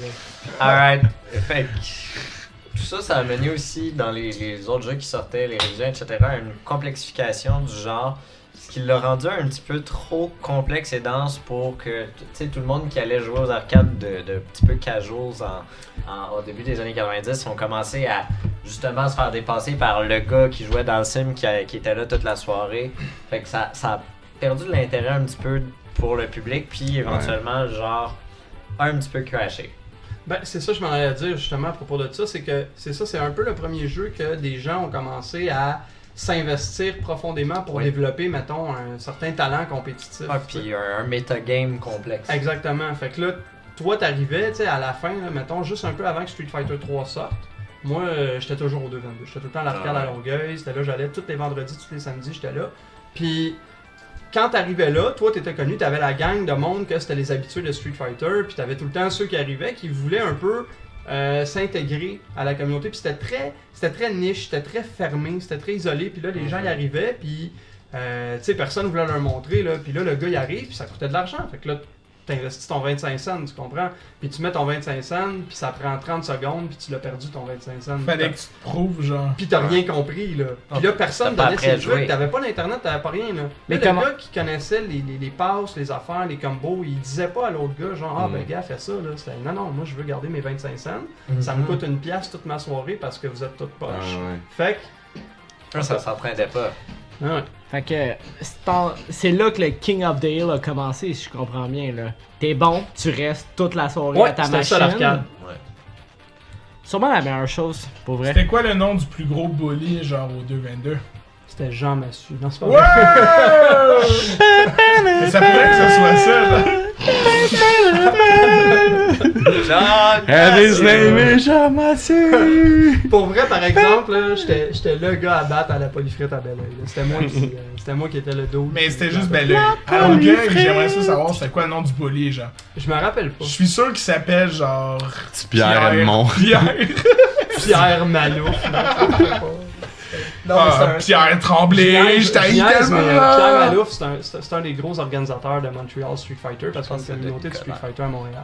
Alright. Fait que tout ça, ça a mené aussi dans les autres jeux qui sortaient, les révisions, etc., à une complexification du genre. Ce qui l'a rendu un petit peu trop complexe et dense pour que tout le monde qui allait jouer aux arcades de petit peu casuals au début des années 90 ont commencé à justement se faire dépasser par le gars qui jouait dans le sim qui était là toute la soirée. Fait que ça a perdu de l'intérêt un petit peu pour le public, puis éventuellement, genre, un petit peu crashé. Ben, c'est ça que je m'en allais dire justement à propos de ça. C'est un peu le premier jeu que des gens ont commencé à s'investir profondément pour Oui. développer, mettons, un certain talent compétitif. Ah, tu sais. puis un metagame complexe. Exactement. Fait que là, toi, t'arrivais, tu sais, à la fin, là, mettons, juste un peu avant que Street Fighter 3 sorte. Moi, j'étais toujours au 2-22. J'étais tout le temps à l'arcade à Longueuil. C'était là, j'allais tous les vendredis, tous les samedis, j'étais là. Puis, quand t'arrivais là, toi, t'étais connu, t'avais la gang de monde que c'était les habitués de Street Fighter. Puis, t'avais tout le temps ceux qui arrivaient qui voulaient un peu s'intégrer à la communauté. Puis, c'était très niche, c'était très fermé, c'était très isolé. Puis là, les gens y arrivaient, puis tu sais, personne voulait leur montrer, là. Puis là, le gars, il arrive, puis ça coûtait de l'argent. Fait que là, t'investis ton 25 cents, tu comprends? Puis tu mets ton 25 cents, puis ça prend 30 secondes, puis tu l'as perdu ton 25 cents. Fallait que tu te prouves, genre. Puis t'as rien compris, là. Puis là, personne t'as pas donnait appris à ses jouer. trucs, t'avais pas d'internet, t'avais pas rien, là. Mais Là, comment- le gars qui connaissait les passes, les affaires, les combos, il disait pas à l'autre gars, genre, ben gars, fais ça, là. C'était, non, moi, je veux garder mes 25 cents. Ça me coûte une pièce toute ma soirée parce que vous êtes toutes poches. Ah, ouais. Fait que, Ça s'entraînait pas. Ah ouais. Fait que c'est là que le King of the Hill a commencé, si je comprends bien. Là. T'es bon, tu restes toute la soirée Ouais, à ta c'était machine. ça l'arcade. Ouais. Sûrement la meilleure chose, pour vrai. C'était quoi le nom du plus gros bully, genre au 222? C'était Jean Massu. Non, c'est pas Ouais! vrai. Mais ça pourrait que ce soit ça, genre. And his name is Jean Massé! Pour vrai, par exemple, là, j'étais le gars à battre à la polyfrite à Belleuil. là. C'était moi qui étais le dos. Mais c'était juste belle. Alors, le gars, j'aimerais ça savoir c'était quoi le nom du bully, genre. Je me rappelle pas. Je suis sûr qu'il s'appelle genre. Petit Pierre Edmond. Pierre. Pierre Malouf. Non, Ah, Pierre Tremblay, je t'haïs tellement! Pierre Malouf, c'est un des gros organisateurs de Montreal Street Fighter parce qu'on a une communauté de Street Fighter à Montréal.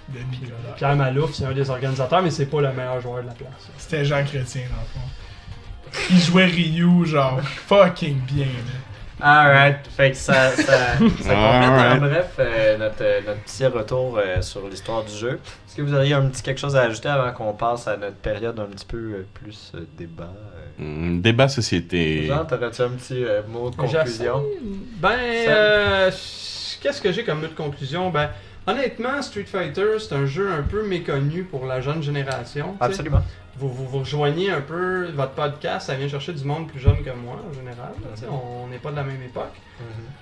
De Nicolas. Pierre Malouf, c'est un des organisateurs, mais c'est pas le meilleur joueur de la place. C'était Jean Chrétien, dans le fond. Il jouait Ryu, genre, fucking bien, là. Alright, fait que ça complète Alright. en bref notre petit retour sur l'histoire du jeu. Est-ce que vous auriez un petit quelque chose à ajouter avant qu'on passe à notre période un petit peu plus débat? Débat société. Jean, t'aurais-tu un petit mot de conclusion? Qu'est-ce que j'ai comme mot de conclusion? Ben, honnêtement, Street Fighter, c'est un jeu un peu méconnu pour la jeune génération. tu sais. Absolument. Vous rejoignez un peu votre podcast, ça vient chercher du monde plus jeune que moi en général. Là, tu sais, on n'est pas de la même époque.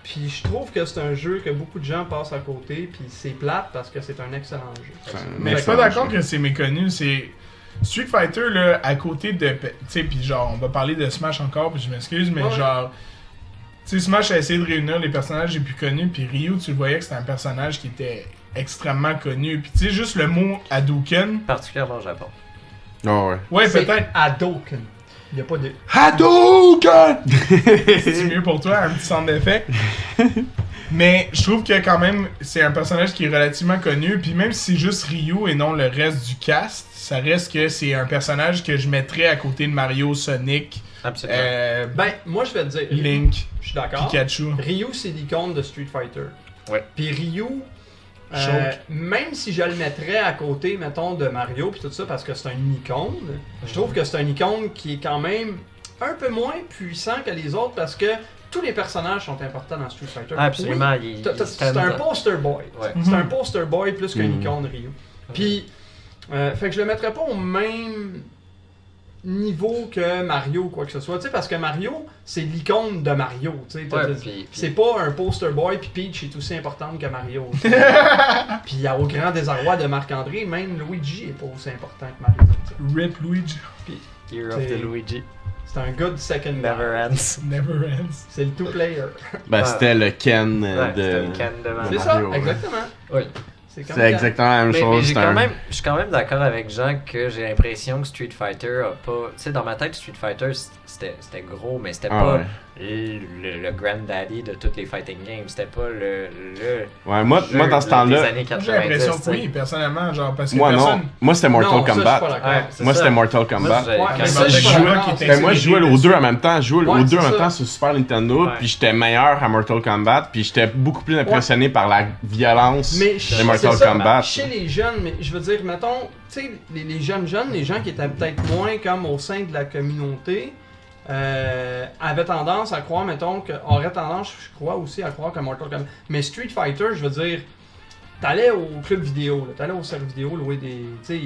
Puis je trouve que c'est un jeu que beaucoup de gens passent à côté, puis c'est plate parce que c'est un excellent jeu. Mais je suis pas d'accord que c'est méconnu, c'est. Street Fighter, là, à côté de. Tu sais, pis genre, on va parler de Smash encore, pis je m'excuse, mais Ouais. genre. Tu sais, Smash a essayé de réunir les personnages les plus connus, pis Ryu, tu voyais que c'était un personnage qui était extrêmement connu. Pis tu sais, juste le mot Hadouken. Particulièrement au Japon. Oh ouais. Ouais, C'est peut-être. Hadouken. Il n'y a pas de... Hadouken! C'est mieux pour toi, un petit centre d'effet. Mais je trouve que quand même, c'est un personnage qui est relativement connu. Puis même si c'est juste Ryu et non le reste du cast, ça reste que c'est un personnage que je mettrais à côté de Mario, Sonic, Absolument. Ben, moi je vais te dire, Link, je suis d'accord. Pikachu. Ryu, c'est l'icône de Street Fighter. Ouais. Puis Ryu, Choke. même si je le mettrais à côté, mettons, de Mario puis tout ça, parce que c'est une icône, je trouve que c'est une icône qui est quand même un peu moins puissant que les autres parce que tous les personnages sont importants dans Street Fighter. Absolument. Oui, il c'est un poster boy. Ouais. C'est un poster boy plus qu'une Mhm. icône Ryu. Puis, fait que je le mettrais pas au même niveau que Mario ou quoi que ce soit, tu sais, parce que Mario, c'est l'icône de Mario, tu sais. Ouais, puis- C'est pas un poster boy, puis Peach est aussi importante que Mario. Puis au grand désarroi de Marc-André, même Luigi est pas aussi important que Mario. tu sais. Rip Luigi. Year of the Luigi. C'est un good second guy. Never ends. Never ends. C'est le two-player. Ben, c'était le Ken Ouais, de. c'était le Ken de C'est Mario. ça, ouais. exactement. Oui. C'est comme C'est exactement la même Mais chose. j'ai c'est quand un- même, je suis quand même d'accord avec Jean que j'ai l'impression que Street Fighter a pas. Tu sais, dans ma tête, Street Fighter c'était gros, mais c'était Ah pas ouais. le granddaddy de toutes les fighting games. C'était pas le Ouais, moi jeu dans ce des temps-là. années J'ai l'impression 90. que oui, personnellement, genre, parce que Moi personne. non. Moi c'était Mortal Non, ça, je suis Kombat. pas d'accord. Ouais, c'est Moi ça. c'était Mortal Moi, Kombat. j'ai- Ouais, quand mais ça, ça, je je suis jouais- pas d'accord. qui Ben, moi je jouais aux deux en même temps. Je jouais Ouais, aux deux c'est en même ça. temps sur Super Nintendo, Ouais. puis j'étais meilleur à Mortal Kombat, puis j'étais beaucoup plus impressionné par la violence Mais de Mortal c'est ça, Kombat. chez les jeunes, mais je veux dire, mettons, tu sais, les jeunes, les gens qui étaient peut-être moins comme au sein de la communauté, avaient tendance à croire, mettons, auraient tendance, je crois aussi, à croire que Mortal Kombat. Mais Street Fighter, je veux dire, t'allais au club vidéo, là, t'allais au cercle vidéo, louer des. Tu sais,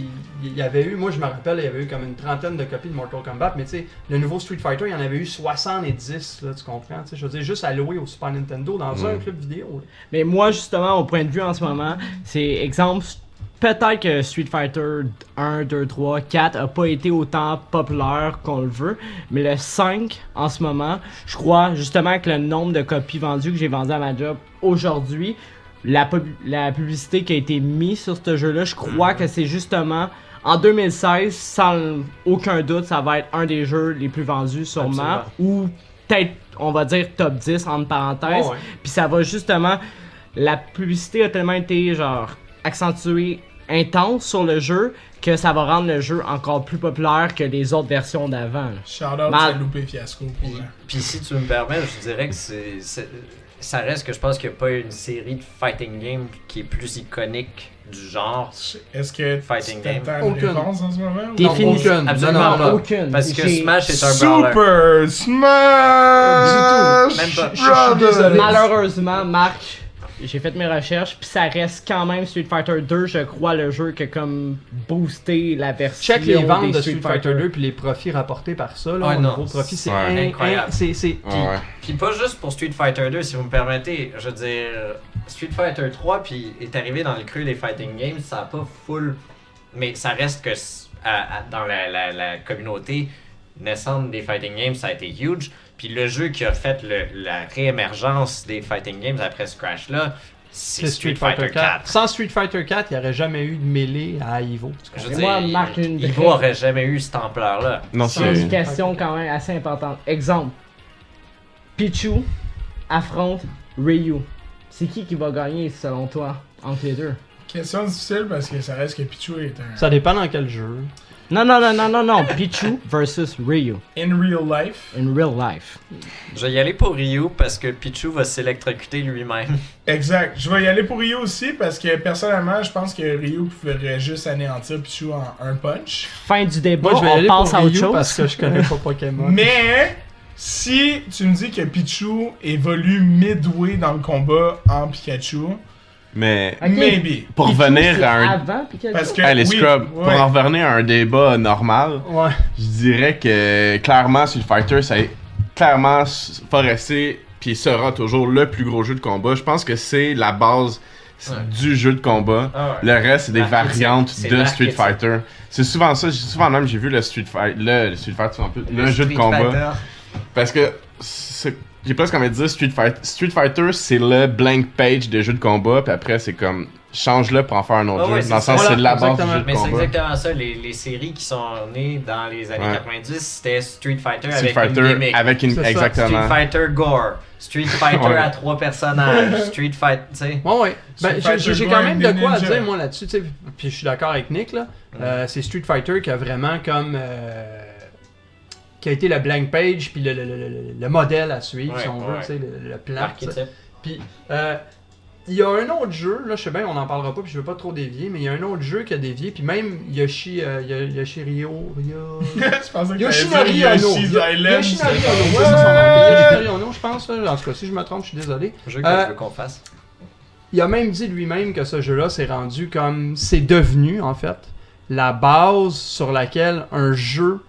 il y avait eu, moi je me rappelle, il y avait eu comme une trentaine de copies de Mortal Kombat, mais tu sais, le nouveau Street Fighter, il y en avait eu 70, là, tu comprends? Tu sais, je veux dire, juste à louer au Super Nintendo dans un club vidéo. Là. Mais moi, justement, au point de vue en ce moment, c'est exemple, peut-être que Street Fighter 1, 2, 3, 4 a pas été autant populaire qu'on le veut, mais le 5, en ce moment, je crois justement que le nombre de copies vendues que j'ai vendues à ma job aujourd'hui, la publicité qui a été mise sur ce jeu-là, je crois que c'est justement en 2016, sans aucun doute, ça va être un des jeux les plus vendus sûrement, ou peut-être, on va dire top 10 entre parenthèses, Oh, ouais. puis ça va justement, la publicité a tellement été genre accentuée, intense sur le jeu, que ça va rendre le jeu encore plus populaire que les autres versions d'avant. Shout out Mal. à Loupé Fiasco pour. Puis si tu me permets, je dirais que c'est ça reste que je pense qu'il n'y a pas une série de fighting game qui est plus iconique du genre. Est-ce que Fighting tu game. t'attends une Aucune. réponse en ce moment? ou- Aucune. Absolument Non, pas. aucune. Parce que J'ai- Smash est un brawler. Super Smash! Même pas. Je suis désolé. Malheureusement, Marc, j'ai fait mes recherches, puis ça reste quand même Street Fighter 2, je crois, le jeu qui a comme boosté la version. Check les ventes des de Street Fighter 2 puis les profits rapportés par ça. Là, Ouais, au non, niveau profit, c'est ouais. Incroyable. c'est Ouais, ouais. Puis pas juste pour Street Fighter 2, si vous me permettez. Je veux dire, Street Fighter 3 puis est arrivé dans le creux des fighting games, ça a pas full. Mais ça reste que dans la communauté naissante des fighting games, ça a été huge. Puis le jeu qui a fait la réémergence des fighting games après ce crash-là, c'est Street Fighter 4. Sans Street Fighter 4, il n'y aurait jamais eu de mêlée à Evo. Je veux Moi, dire, Marc, une Evo vraie- aurait jamais eu cette ampleur-là. Non, C'est une c'est. question quand même assez importante. Exemple, Pichu affronte Ryu. C'est qui va gagner selon toi entre les deux? Question difficile parce que ça reste que Pichu est un. Ça dépend dans quel jeu. Non. Pichu versus Ryu In real life. in real life. Je vais y aller pour Ryu parce que Pichu va s'électrocuter lui-même. Exact. Je vais y aller pour Ryu aussi parce que personnellement, je pense que Ryu pourrait juste anéantir Pichu en un punch. Fin du débat, Moi, je vais y on aller passe pour à autre Ryu chose. parce que je connais pas Pokémon. Mais si tu me dis que Pichu évolue midway dans le combat en Pikachu, Mais Ok. maybe. pour Pichu, revenir c'est à un. avant Pikachu? Parce que Hey, les oui, scrubs, pour ouais. en revenir à un débat normal, Ouais. je dirais que clairement Street Fighter, ça est clairement pas resté puis sera toujours le plus gros jeu de combat. Je pense que c'est la base Ouais. du jeu de combat. Ah ouais. Le reste, c'est des L'archétype. variantes C'est de Street l'archétype. Fighter. C'est souvent ça. Souvent même, j'ai vu le Street Fighter, le Street Fighter, le jeu de Street combat. Fighter. Parce que j'ai presque envie de dire Street Fighter, c'est le blank page de jeu de combat, puis après c'est comme change-le pour en faire un autre Ah jeu. ouais, dans le c'est sens ça. c'est la base Exactement. du jeu de Mais c'est combat. exactement ça, les séries qui sont nées dans les années Ouais. 90, c'était Street Fighter Street avec Fighter une gimmick. avec une C'est ça. exactement. Street Fighter Gore, Street Fighter Ouais. à 3 personnages, Street Fighter, tu sais. Ouais. Street Ben, Fighter j'ai Go quand même de avec quoi à des dire, ninjas. moi, là-dessus, tu sais. Puis je suis d'accord avec Nick, là. C'est Street Fighter qui a vraiment comme. Qui a été le blank page, puis le modèle à suivre, Ouais, si on veut, ouais. tu sais, le plan. tu sais. L'archétype. Puis, il y a un autre jeu, là, je sais bien, on n'en parlera pas, puis je veux pas trop dévier, mais il y a un autre jeu qui a dévié, puis même Yoshirio. Je pensais que Yoshinori t'allais dire Ono. Yoshi's Island. Yoshinori Ono, c'est ça son nom. Yoshinori Ono, je pense. Là. En tout cas, si je me trompe, je suis désolé. Jeu que Euh, je veux qu'on fasse. Il a même dit lui-même que ce jeu-là s'est rendu comme. C'est devenu, en fait, la base sur laquelle un jeu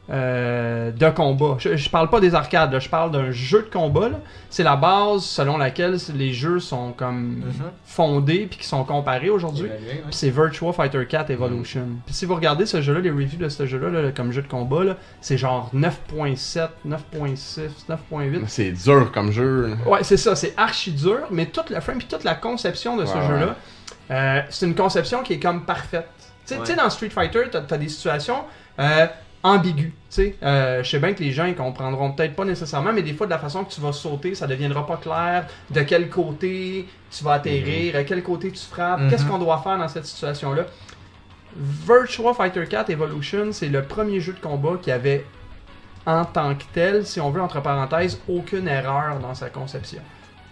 de combat. Je parle pas des arcades, là, je parle d'un jeu de combat. Là. C'est la base selon laquelle les jeux sont comme fondés puis qui sont comparés aujourd'hui. Évalué, ouais. Puis c'est Virtua Fighter 4 Evolution. Puis si vous regardez ce jeu-là, les reviews de ce jeu-là, là, comme jeu de combat, là, c'est genre 9.7, 9.6, 9.8. C'est dur comme jeu. là. Ouais, c'est ça, c'est archi dur, mais toute la frame puis toute la conception de ce Ouais, jeu-là, c'est une conception qui est comme parfaite. Tu sais, Ouais. dans Street Fighter, t'as des situations ambiguës. Tu sais, je sais bien que les gens ils comprendront peut-être pas nécessairement, mais des fois de la façon que tu vas sauter, ça deviendra pas clair. De quel côté tu vas atterrir, à quel côté tu frappes, qu'est-ce qu'on doit faire dans cette situation-là. Virtua Fighter 4 Evolution, c'est le premier jeu de combat qui avait en tant que tel, si on veut, entre parenthèses, aucune erreur dans sa conception.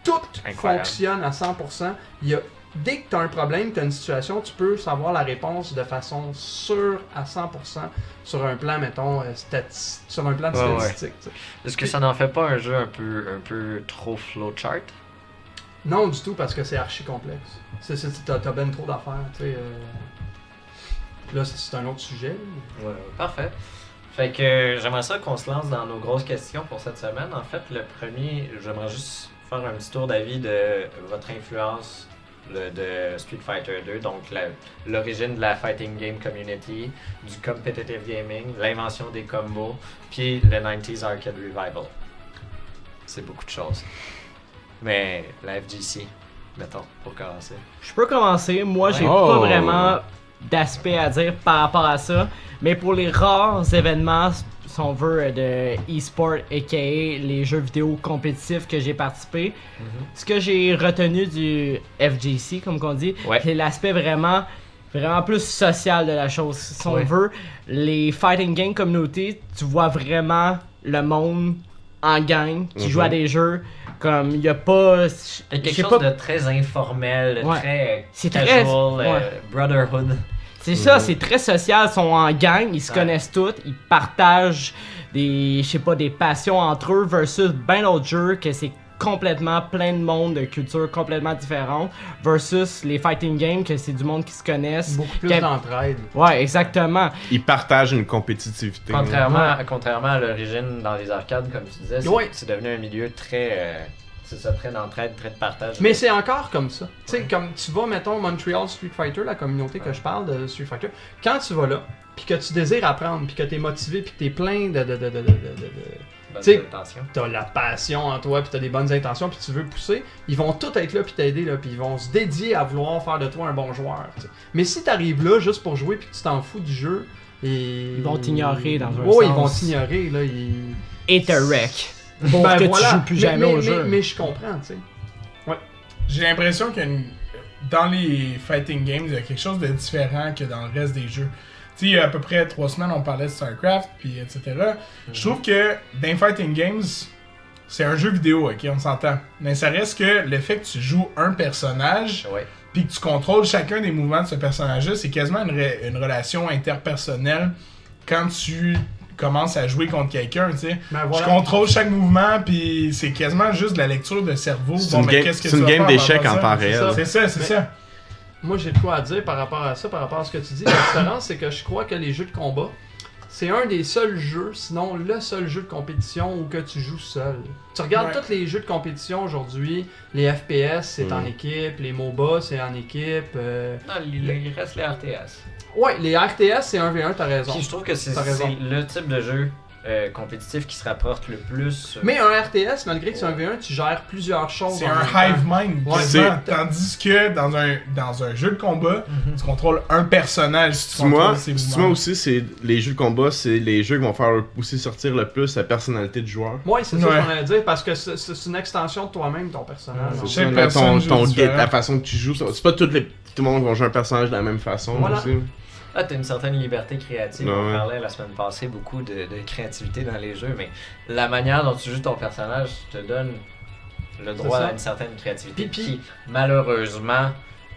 Tout Incroyable. fonctionne à 100%. Dès que tu as un problème, tu as une situation, tu peux savoir la réponse de façon sûre à 100% sur un plan, mettons, sur un plan de Ouais, ouais. statistique. tu sais. Est-ce que ça n'en fait pas un jeu un peu trop flowchart? Non, du tout, parce que c'est archi complexe. T'as ben trop d'affaires, tu sais. Là, c'est un autre sujet. Ouais, parfait. Fait que j'aimerais ça qu'on se lance dans nos grosses questions pour cette semaine. En fait, le premier, j'aimerais juste faire un petit tour d'avis de votre influence de Street Fighter 2, donc l'origine de la fighting game community, du competitive gaming, l'invention des combos, puis le 90s arcade revival. C'est beaucoup de choses. Mais la FGC, mettons, pour commencer. Je peux commencer. Moi, j'ai Oh. pas vraiment d'aspect à dire par rapport à ça. Mais pour les rares événements, si on veut, de e-sport, aka les jeux vidéo compétitifs que j'ai participé, ce que j'ai retenu du FGC, comme qu'on dit, Ouais. c'est l'aspect vraiment plus social de la chose. Si on Ouais. veut, les fighting game communauté, tu vois vraiment le monde en gang qui joue à des jeux Comme, il y a pas... Il y a je quelque sais chose pas, de très informel, Ouais. très C'est casual, très- brotherhood. c'est ça, c'est très social, ils sont en gang, ils se Ouais. connaissent tous, ils partagent des, je sais pas, des passions entre eux versus ben d'autres jeux que c'est complètement plein de monde, de cultures complètement différentes, versus les fighting games que c'est du monde qui se connaissent. Beaucoup plus Qui- d'entraide. Ouais, exactement. Ils partagent une compétitivité. Contrairement à l'origine dans les arcades, comme tu disais, Ouais. c'est devenu un milieu très... c'est ça, très d'entraide, très de partage. Mais c'est encore comme ça. Tu sais, comme tu vas, mettons, Montreal Street Fighter, la communauté que je parle de Street Fighter, quand tu vas là, puis que tu désires apprendre, puis que t'es motivé, puis que t'es plein de Bonne tu sais, intention. t'as la passion en toi, puis t'as des bonnes intentions, puis tu veux pousser, ils vont tous être là, puis t'aider, là, puis ils vont se dédier à vouloir faire de toi un bon joueur. Tu sais. Mais si t'arrives là juste pour jouer, puis que tu t'en fous du jeu, et... Ils vont t'ignorer dans un Ouais, sens. ils vont t'ignorer, là. Ils... Et te wreck. Pour Ben que voilà. tu joues plus jamais mais, au jeu. Mais je comprends, tu sais. J'ai l'impression que dans les fighting games, il y a quelque chose de différent que dans le reste des jeux. Tu sais, il y a à peu près 3 semaines, on parlait de StarCraft, puis etc. Je trouve que dans les fighting games, c'est un jeu vidéo, ok, on s'entend. Mais ça reste que le fait que tu joues un personnage, Ouais. puis que tu contrôles chacun des mouvements de ce personnage-là, c'est quasiment une relation interpersonnelle quand tu commences à jouer contre quelqu'un, tu sais. Ben Je voilà. contrôle chaque mouvement, puis c'est quasiment juste de la lecture de cerveau. C'est Bon, une mais game, qu'est-ce que c'est tu une vas game faire d'échecs avant en ça? temps c'est réel. ça. C'est ça, c'est Mais- ça. Moi, j'ai de quoi à dire par rapport à ça, par rapport à ce que tu dis. La différence, c'est que je crois que les jeux de combat, c'est un des seuls jeux, sinon le seul jeu de compétition où que tu joues seul. Tu regardes Ouais. tous les jeux de compétition aujourd'hui, les FPS, c'est en Mm. équipe, les MOBA, c'est en équipe. Non, il reste les RTS. Ouais, les RTS, c'est 1v1, t'as raison. Puis je trouve que c'est T'as raison. le type de jeu compétitif qui se rapporte le plus. Mais un RTS, malgré que c'est un V1, tu gères plusieurs choses. C'est en un même hive temps. mind, Ouais, quasiment. c'est- Tandis que dans un jeu de combat, tu contrôles un personnage. Si tu Moi, contrôles ses moi mouvements. aussi, c'est les jeux de combat, c'est les jeux qui vont faire aussi sortir le plus la personnalité du joueur. Ouais, c'est ça Ouais. que j'en allais dire, parce que c'est une extension de toi-même, ton personnage. Ouais. C'est Chaque ça, personne joue ton différent. la façon que tu joues. C'est pas tout le monde va jouer un personnage de la même façon Voilà. aussi. Ah, t'as une certaine liberté créative. Ouais. On parlait la semaine passée beaucoup de créativité dans les jeux, mais la manière dont tu joues ton personnage te donne le droit ça. à une certaine créativité Puis- qui, malheureusement,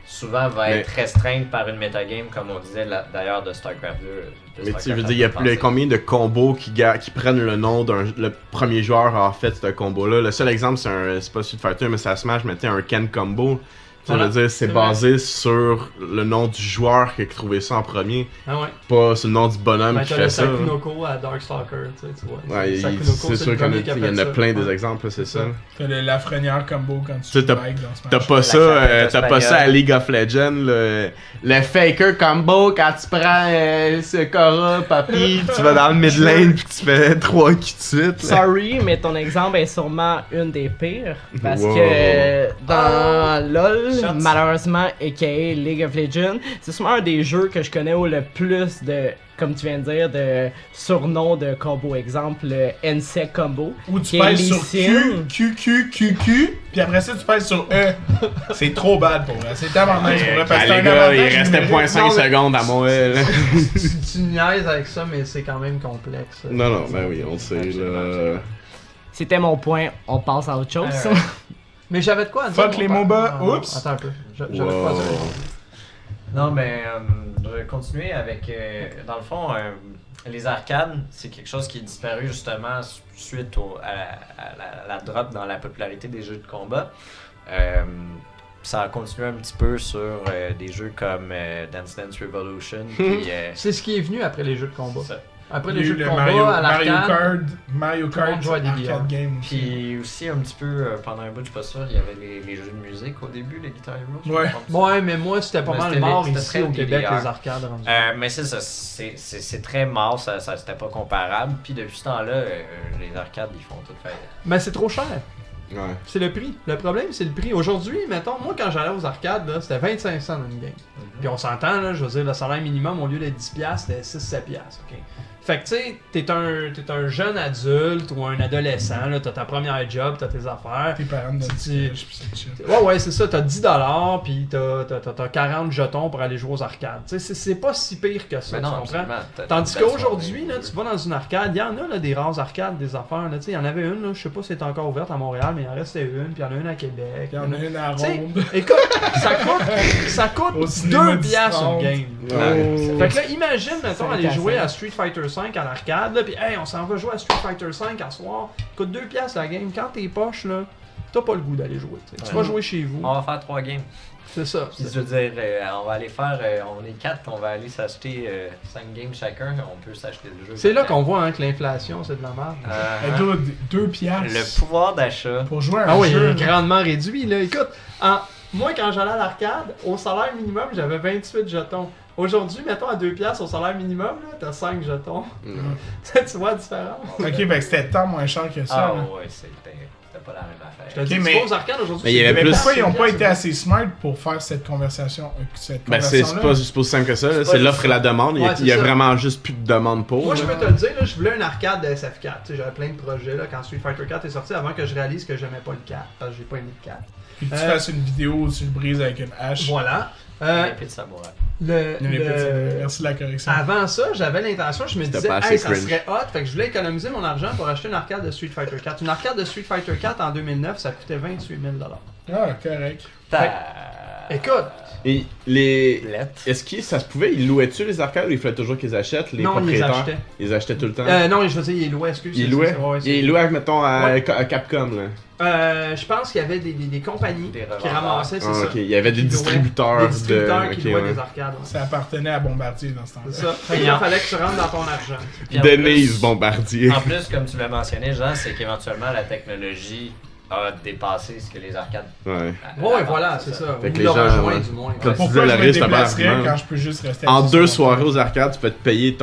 souvent va Mais- être restreinte par une metagame, comme on disait d'ailleurs de StarCraft 2. de Mais tu sais, StarCraft je veux dire, il y a la semaine combien de combos qui prennent le nom d'un le premier joueur a fait ce combo-là. Le seul exemple, c'est pas Street Fighter, mais c'est à Smash, mettait un Ken combo. Tu sais, Voilà. je veux dire, c'est C'est basé sur le nom du joueur qui a trouvé ça en premier, Ah ouais. pas sur le nom du bonhomme Ben, qui t'as fait le ça. Sakunoko à Darkstalker, tu vois. Ouais, Sakunoko, c'est sûr le qu'il y en a- premier qui a il y en fait a ça. plein des Ouais. exemples, c'est ça. T'as le Lafrenière combo quand tu Tu sais, joues t'as- Mike dans Smash. T'as pas ça, chapelle t'as pas ça à espagnole. League of Legends, le faker combo quand tu prends Sakura, papy, pis tu vas dans le mid lane pis tu fais 3 kills de suite. là. Sorry, mais ton exemple est sûrement une des pires. Parce Wow. que dans LoL, Shots. malheureusement, aka League of Legends, c'est sûrement un des jeux que je connais où le plus de, comme tu viens de dire, de surnoms de combo. Exemple, le NSEC combo. Ou tu qui est pèses Lee sur Sin. Q, puis après ça, tu pèses sur E. C'est trop bad pour vrai. C'est tellement nice pour vrai. Parce que les c'est un gars, il avantage restait numérique. 0.5 Non, mais- secondes à moi. là. Tu niaises avec ça, mais c'est quand même complexe. Non, non, ben oui, on le sait, là. C'était mon point, on passe à autre chose. Mais j'avais de quoi à dire. Fuck mon les père. MOBA, Ah, non, oups. Attends un peu. J'avais de quoi à dire. Non, mais je vais continuer avec. Dans le fond, les arcades, c'est quelque chose qui est disparu justement suite à la drop dans la popularité des jeux de combat. Ça a continué un petit peu sur des jeux comme Dance Dance Revolution. Puis, C'est ce qui est venu après les jeux de combat. ça. Après Il y a les eu jeux de le combat Mario à l'arcade. Mario Tout le monde Kart jouait à des arcade VR. game aussi. Puis aussi un petit peu, pendant un bout, je suis pas sûr, il y avait les jeux de musique au début, les Guitar Hero. je Ouais. me trompe. Ouais, mais moi c'était pas Mais mal c'était mort c'était ici très au Québec, DDR. les arcades rendus. Mais c'est ça, c'est très mort, ça c'était pas comparable. Puis depuis ce temps-là, les arcades ils font tout faire. Mais c'est trop cher. Ouais. C'est le prix. Le problème, c'est le prix. Aujourd'hui, mettons, moi quand j'allais aux arcades, là, c'était 25 cents une game. Puis on s'entend, là, je veux dire, le salaire minimum, au lieu d'être 10$, c'était 6-7$. Ok. Fait que tu sais, t'es un jeune adulte ou un adolescent, là, t'as ta première job, t'as tes affaires. Tes parents de Tu- petit puis shit. Ouais, c'est ça, t'as 10$, puis t'as 40 jetons pour aller jouer aux arcades. Tu sais, c'est pas si pire que ça, Mais tu non, comprends? absolument. Tandis T'as une belle qu'aujourd'hui, soirée, là, tu vas dans une arcade, il y en a là, des rares arcades, des affaires. Là, tu sais, il y en avait une, là, je sais pas si c'est encore ouverte à Montréal, mais il en restait une, puis il y en a une à Québec. Il y en a une à T'sais, ronde. Écoute, ça coûte Au cinéma 2 piastres une 10-30. game. Oh. Fait que là, imagine, mettons, C'est aller jouer intéressant. à Street Fighter 5 à l'arcade, là, pis hey, on s'en va jouer à Street Fighter 5 en soir. Coûte 2 piastres la game. Quand t'es poche, là, t'as pas le goût d'aller jouer. T'sais. Tu vas jouer chez vous. On va faire 3 games. C'est ça. Puis, je veux dire, on va aller faire. On est 4, on va aller s'acheter 5 games chacun. On peut s'acheter le jeu. C'est là qu'on voit hein, que l'inflation, c'est de la merde. Hey, dude, 2 piastres. Le pouvoir d'achat. Pour jouer à Ah un oui, il jeu. est grandement réduit, là. Écoute, moi, quand j'allais à l'arcade, au salaire minimum, j'avais 28 jetons. Aujourd'hui, mettons, à 2 piastres au salaire minimum, là, t'as 5 jetons. Tu vois la différence? Ok, fait que c'était tant moins cher que ça. Ah là. ouais, c'était pas la même affaire. Je te dis, Ok, tu mais- vas aux arcades aujourd'hui, Mais il y c'est avait Mais plus- pourquoi ils n'ont pas 5 été assez smart pour faire cette conversation? Ben, c'est pas juste aussi simple que ça, là. C'est C'est pas l'offre et la demande. Ouais, Il y a c'est ça. vraiment juste plus de demande pour. Moi, là. je peux te le dire, là, je voulais une arcade de SF4. Tu sais, j'avais plein de projets là, quand Street Fighter 4 est sorti avant que je réalise que j'aimais pas le 4 parce que j'ai pas aimé le 4. Puis que tu fasses une vidéo où tu le brises avec une hache. Voilà. L'épée de samouraï. Merci de la correction. Avant ça, j'avais l'intention, je me C'était disais, pas assez hey, ça cringe. serait hot. Fait que je voulais économiser mon argent pour acheter une arcade de Street Fighter 4. Une arcade de Street Fighter 4 en 2009, ça coûtait 28 000 $. Ah, correct. Écoute, Et les. Lettre. Est-ce que ça se pouvait, ils louaient-tu les arcades ou il fallait toujours qu'ils achètent les non, ils les propriétaires? achetaient. Ils les achetaient tout le temps? Non, je veux dire, ils louaient, excuse. Ils louaient? Ouais, c'est- Ils louaient, mettons, à, Ouais. à Capcom, là. Je pense qu'il y avait des compagnies Des qui revendeurs. ramassaient, c'est Ah, ça. ok. Il y avait des Qui louaient- distributeurs Des distributeurs de. qui ok, louaient ouais. des arcades. Ouais. Ça appartenait à Bombardier dans ce temps-là. C'est ça. Fait qu'il fallait que tu rentres dans ton argent. Puis en Denise plus- Bombardier. En plus, comme tu l'as mentionné, Jean, c'est qu'éventuellement la technologie a dépassé ce que les arcades. Ouais. Ouais, voilà, c'est ça. Fait que Ou les leur gens, rejoint, ouais. du moins. Comme Ouais. tu disais, Pourquoi le je me risque, t'as pas déplacerais d'argument. quand je peux juste rester En assis 2 sur mon soirées aux arcades, tu peux te payer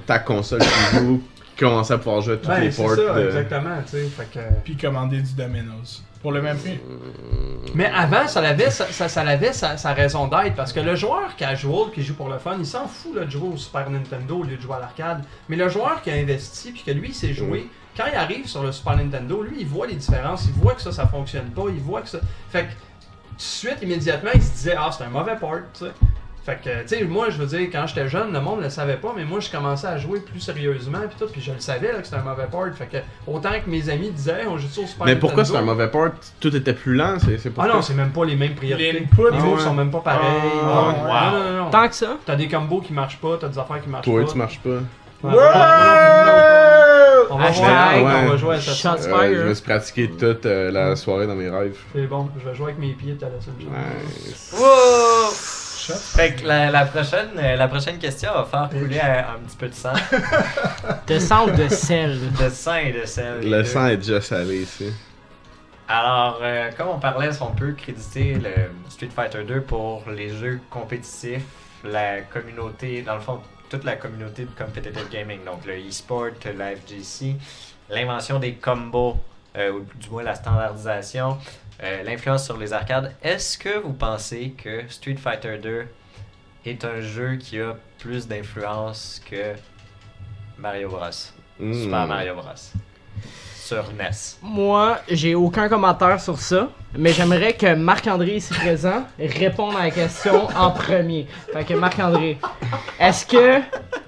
ta console chez vous, commencer à pouvoir jouer à tous Ben, les c'est ports. ça, de- exactement, tu sais. Fait que... Puis commander du Domino's. Pour le même prix. Mais avant, ça avait sa raison d'être, parce que le joueur casual qui joue pour le fun, il s'en fout là, de jouer au Super Nintendo au lieu de jouer à l'arcade. Mais le joueur qui a investi, puis que lui, il sait jouer, quand il arrive sur le Super Nintendo, lui, il voit les différences, il voit que ça fonctionne pas, il voit que ça... Fait que, tout de suite, immédiatement, il se disait « Ah, c'est un mauvais port », tu sais. Fait que, tu sais, moi, je veux dire, quand j'étais jeune, le monde le savait pas, mais moi, je commençais à jouer plus sérieusement, puis tout, puis je le savais là, que c'était un mauvais port. Fait que, autant que mes amis disaient « On joue ça au Super Mais Nintendo », pourquoi c'est un mauvais port? Tout était plus lent, c'est Ah pourquoi? non, c'est même pas les mêmes priorités. Les inputs, Les moves ouais. sont même pas pareils. Ah, Non, wow. non, non, non. Tant que ça. T'as des combos qui marchent pas, t'as des affaires qui marchent Toi, pas. tu marches pas. Ouais, on va jouer Hashtag, on va jouer à ça. Shots Je fired. me suis pratiqué toute la soirée dans mes rêves. C'est bon, je vais jouer avec mes pieds tout à la semaine. Nice. Wow! Shot. Fait que la prochaine question va faire couler un petit peu de sang. De sang ou de sel. De sang et de sel. les Le deux. sang est déjà salé ici. Alors, comme on parlait, on peut créditer le Street Fighter 2 pour les jeux compétitifs, la communauté, dans le fond, toute la communauté de competitive gaming, donc le e-sport, la FGC, l'invention des combos, ou du moins la standardisation, l'influence sur les arcades. Est-ce que vous pensez que Street Fighter 2 est un jeu qui a plus d'influence que Mario Bros? Super Mario Bros. Sur NES. Moi, j'ai aucun commentaire sur ça, mais j'aimerais que Marc-André, ici présent, réponde à la question en premier. Fait que Marc-André, est-ce que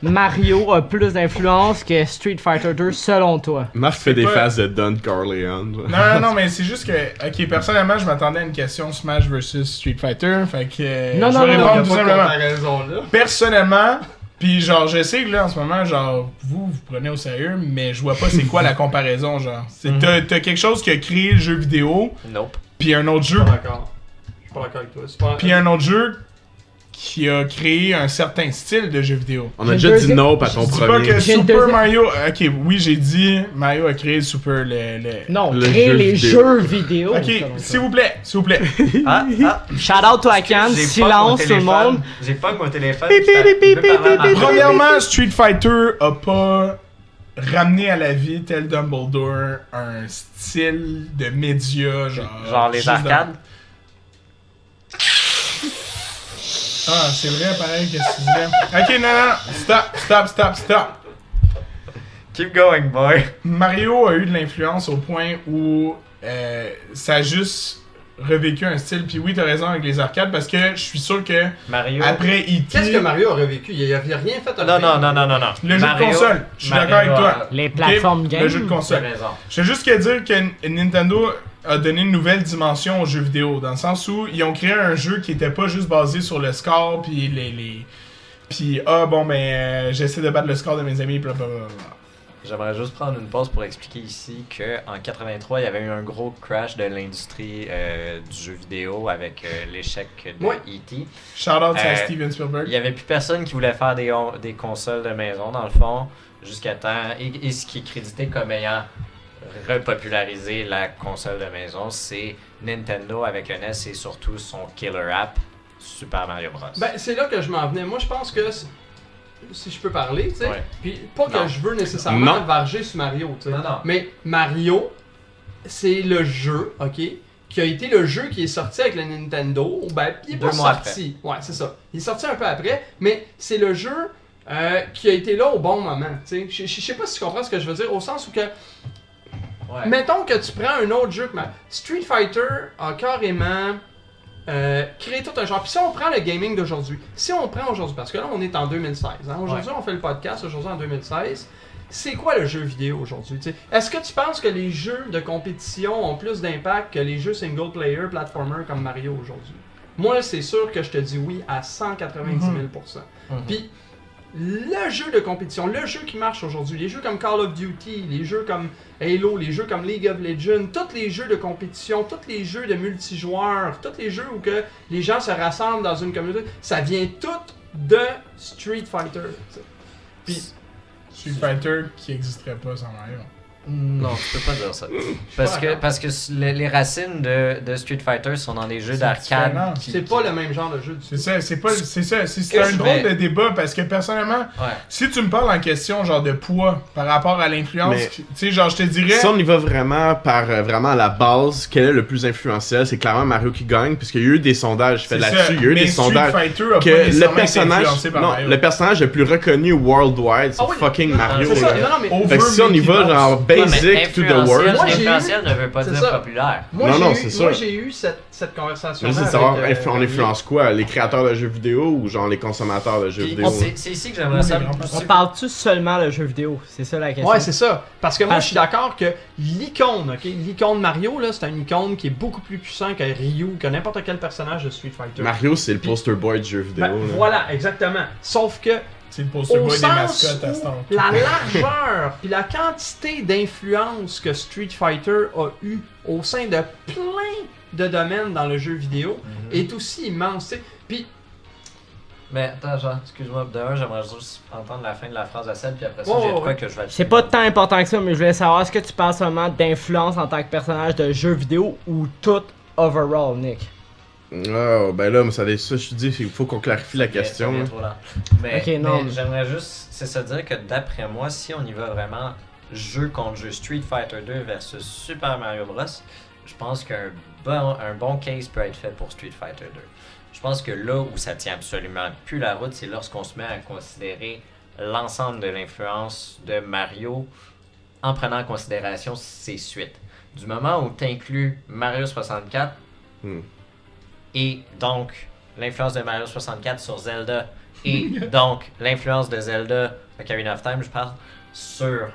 Mario a plus d'influence que Street Fighter 2 selon toi? Marc fait des pas- faces de Don Corleone. Non, mais c'est juste que, ok, personnellement, je m'attendais à une question Smash vs Street Fighter, fait que Non, je non, vais non, répondre tout simplement. raison là. Personnellement, puis genre, je sais que là, en ce moment, genre, vous prenez au sérieux, mais je vois pas c'est quoi la comparaison, genre. T'as quelque chose qui a créé le jeu vidéo, Nope. puis un autre jeu, Je suis pas d'accord. Je suis pas d'accord avec toi. C'est pas... puis un autre jeu qui a créé un certain style de jeu vidéo. On a J'ai déjà dit deux- nope à ton Je dis pas premier. que J'ai une Super deuxième- Mario. Ok, oui, j'ai dit Mario a créé le. Non, Le créer jeu les vidéo. jeux vidéo. Ok, selon toi. s'il vous plaît, s'il vous plaît. Ah, Shout out to Akan, J'ai silence pas tout le mon téléphone. monde. J'ai pas mon téléphone. je peux parler à ma- Premièrement, Street Fighter a pas ramené à la vie, tel Dumbledore, un style de média, Genre les juste arcades. Ah, c'est vrai, pareil, qu'est-ce que tu disais? Ok, non, stop. Keep going, boy. Mario a eu de l'influence au point où ça a juste revécu un style. Puis oui, t'as raison avec les arcades parce que je suis sûr que Mario. après E.T. Qu'est-ce que Mario a revécu? Il a rien fait. Non. Le jeu de Mario- console, je suis Mario d'accord avec toi. a- Les plateformes Ok, game. Le jeu de T'as console. raison. Je veux juste que dire que Nintendo a donné une nouvelle dimension aux jeux vidéo, dans le sens où ils ont créé un jeu qui était pas juste basé sur le score, puis puis j'essaie de battre le score de mes amis, blablabla. J'aimerais juste prendre une pause pour expliquer ici qu'en 83, il y avait eu un gros crash de l'industrie du jeu vidéo avec l'échec de E.T. Shout-out à Steven Spielberg. Il n'y avait plus personne qui voulait faire des consoles de maison, dans le fond, jusqu'à temps. Et ce qui est crédité comme ayant repopularisé la console de maison, c'est Nintendo avec le NES et surtout son killer app, Super Mario Bros. Ben, c'est là que je m'en venais. Moi, je pense que, si je peux parler, tu sais, Ouais. puis pas que Non. je veux nécessairement Non. varger sur Mario, tu sais. Non. Mais Mario, c'est le jeu, ok, qui a été le jeu qui est sorti avec la Nintendo. Ben, il est 2 pas mois sorti. Ouais, c'est ça. Il est sorti un peu après, mais c'est le jeu qui a été là au bon moment, tu sais. Je sais pas si tu comprends ce que je veux dire, au sens où que, mettons que tu prends un autre jeu que Street Fighter a carrément créé tout un genre. Puis si on prend le gaming d'aujourd'hui, parce que là on est en 2016, hein? Aujourd'hui on fait le podcast, aujourd'hui en 2016, c'est quoi le jeu vidéo aujourd'hui? T'sais? Est-ce que tu penses que les jeux de compétition ont plus d'impact que les jeux single player, platformer comme Mario aujourd'hui? Moi c'est sûr que je te dis oui à 190 000%. Puis le jeu de compétition, le jeu qui marche aujourd'hui, les jeux comme Call of Duty, les jeux comme Halo, les jeux comme League of Legends, tous les jeux de compétition, tous les jeux de multijoueurs, tous les jeux où que les gens se rassemblent dans une communauté, ça vient tout de Street Fighter. T'sais. Puis Street Fighter qui existerait pas sans Mario. Non, tu peux pas dire ça. Parce que les racines de Street Fighter sont dans les jeux C'est d'arcade. différent. c'est pas le même genre de jeu du tout. C'est un drôle de débat parce que personnellement, Ouais. si tu me parles en question genre de poids par rapport à l'influence, Mais- tu sais, genre je te dirais. Si on y va vraiment par vraiment la base, quel est le plus influentiel, c'est clairement Mario qui gagne, puisqu'il y a eu des sondages faits c'est là-dessus, ça. il y a eu Mais des Street sondages Fighter a que pas le nécessairement été personnage, influencé par non, Mario. le personnage le plus reconnu worldwide, c'est Ah oui, fucking non, Mario. c'est ça. là. Non, mais Over Fait que si on y Mickey va Mouse. genre basic to the world, Moi, j'ai eu- Influentiel ne veut pas c'est dire ça. populaire. Moi, Non, j'ai c'est eu, moi, ça. j'ai eu cette conversation. là, c'est de savoir on influence quoi, les créateurs de jeux vidéo ou genre les consommateurs de jeux Puis, vidéo. c'est ici que j'aimerais ça. On parle-tu seulement de jeux vidéo? C'est ça la question. Ouais, c'est ça. Parce que moi, Parce je suis d'accord que l'icône, ok, l'icône Mario, là, c'est un icône qui est beaucoup plus puissant que Ryu, que n'importe quel personnage de Street Fighter. Mario, c'est le poster boy de jeux vidéo. Ben, là. voilà, exactement. Sauf que C'est le poster au boy des sens mascottes à ce où temps. la largeur puis la quantité d'influence que Street Fighter a eu au sein de plein de domaines dans le jeu vidéo est aussi immense. T'sais. Puis Mais attends, genre, excuse-moi, d'un, j'aimerais juste entendre la fin de la phrase de Seb, puis après ça, Ouais, j'ai de ouais, quoi ouais. que je vais C'est pas tant important que ça, mais je voulais savoir, est-ce que tu parles seulement d'influence en tant que personnage de jeux vidéo ou tout overall, Nick? Oh, ben là, ça je te dis, il faut qu'on clarifie la question. Ça vient là. trop lent. Mais, Ok, non, mais j'aimerais juste, c'est ça dire que d'après moi, si on y va vraiment jeu contre jeu Street Fighter 2 versus Super Mario Bros, je pense qu'un bon case peut être fait pour Street Fighter 2. Je pense que là où ça tient absolument plus la route, c'est lorsqu'on se met à considérer l'ensemble de l'influence de Mario en prenant en considération ses suites. Du moment où tu inclus Mario 64 et donc l'influence de Mario 64 sur Zelda et donc l'influence de Zelda Ocarina of Time, je parle, sur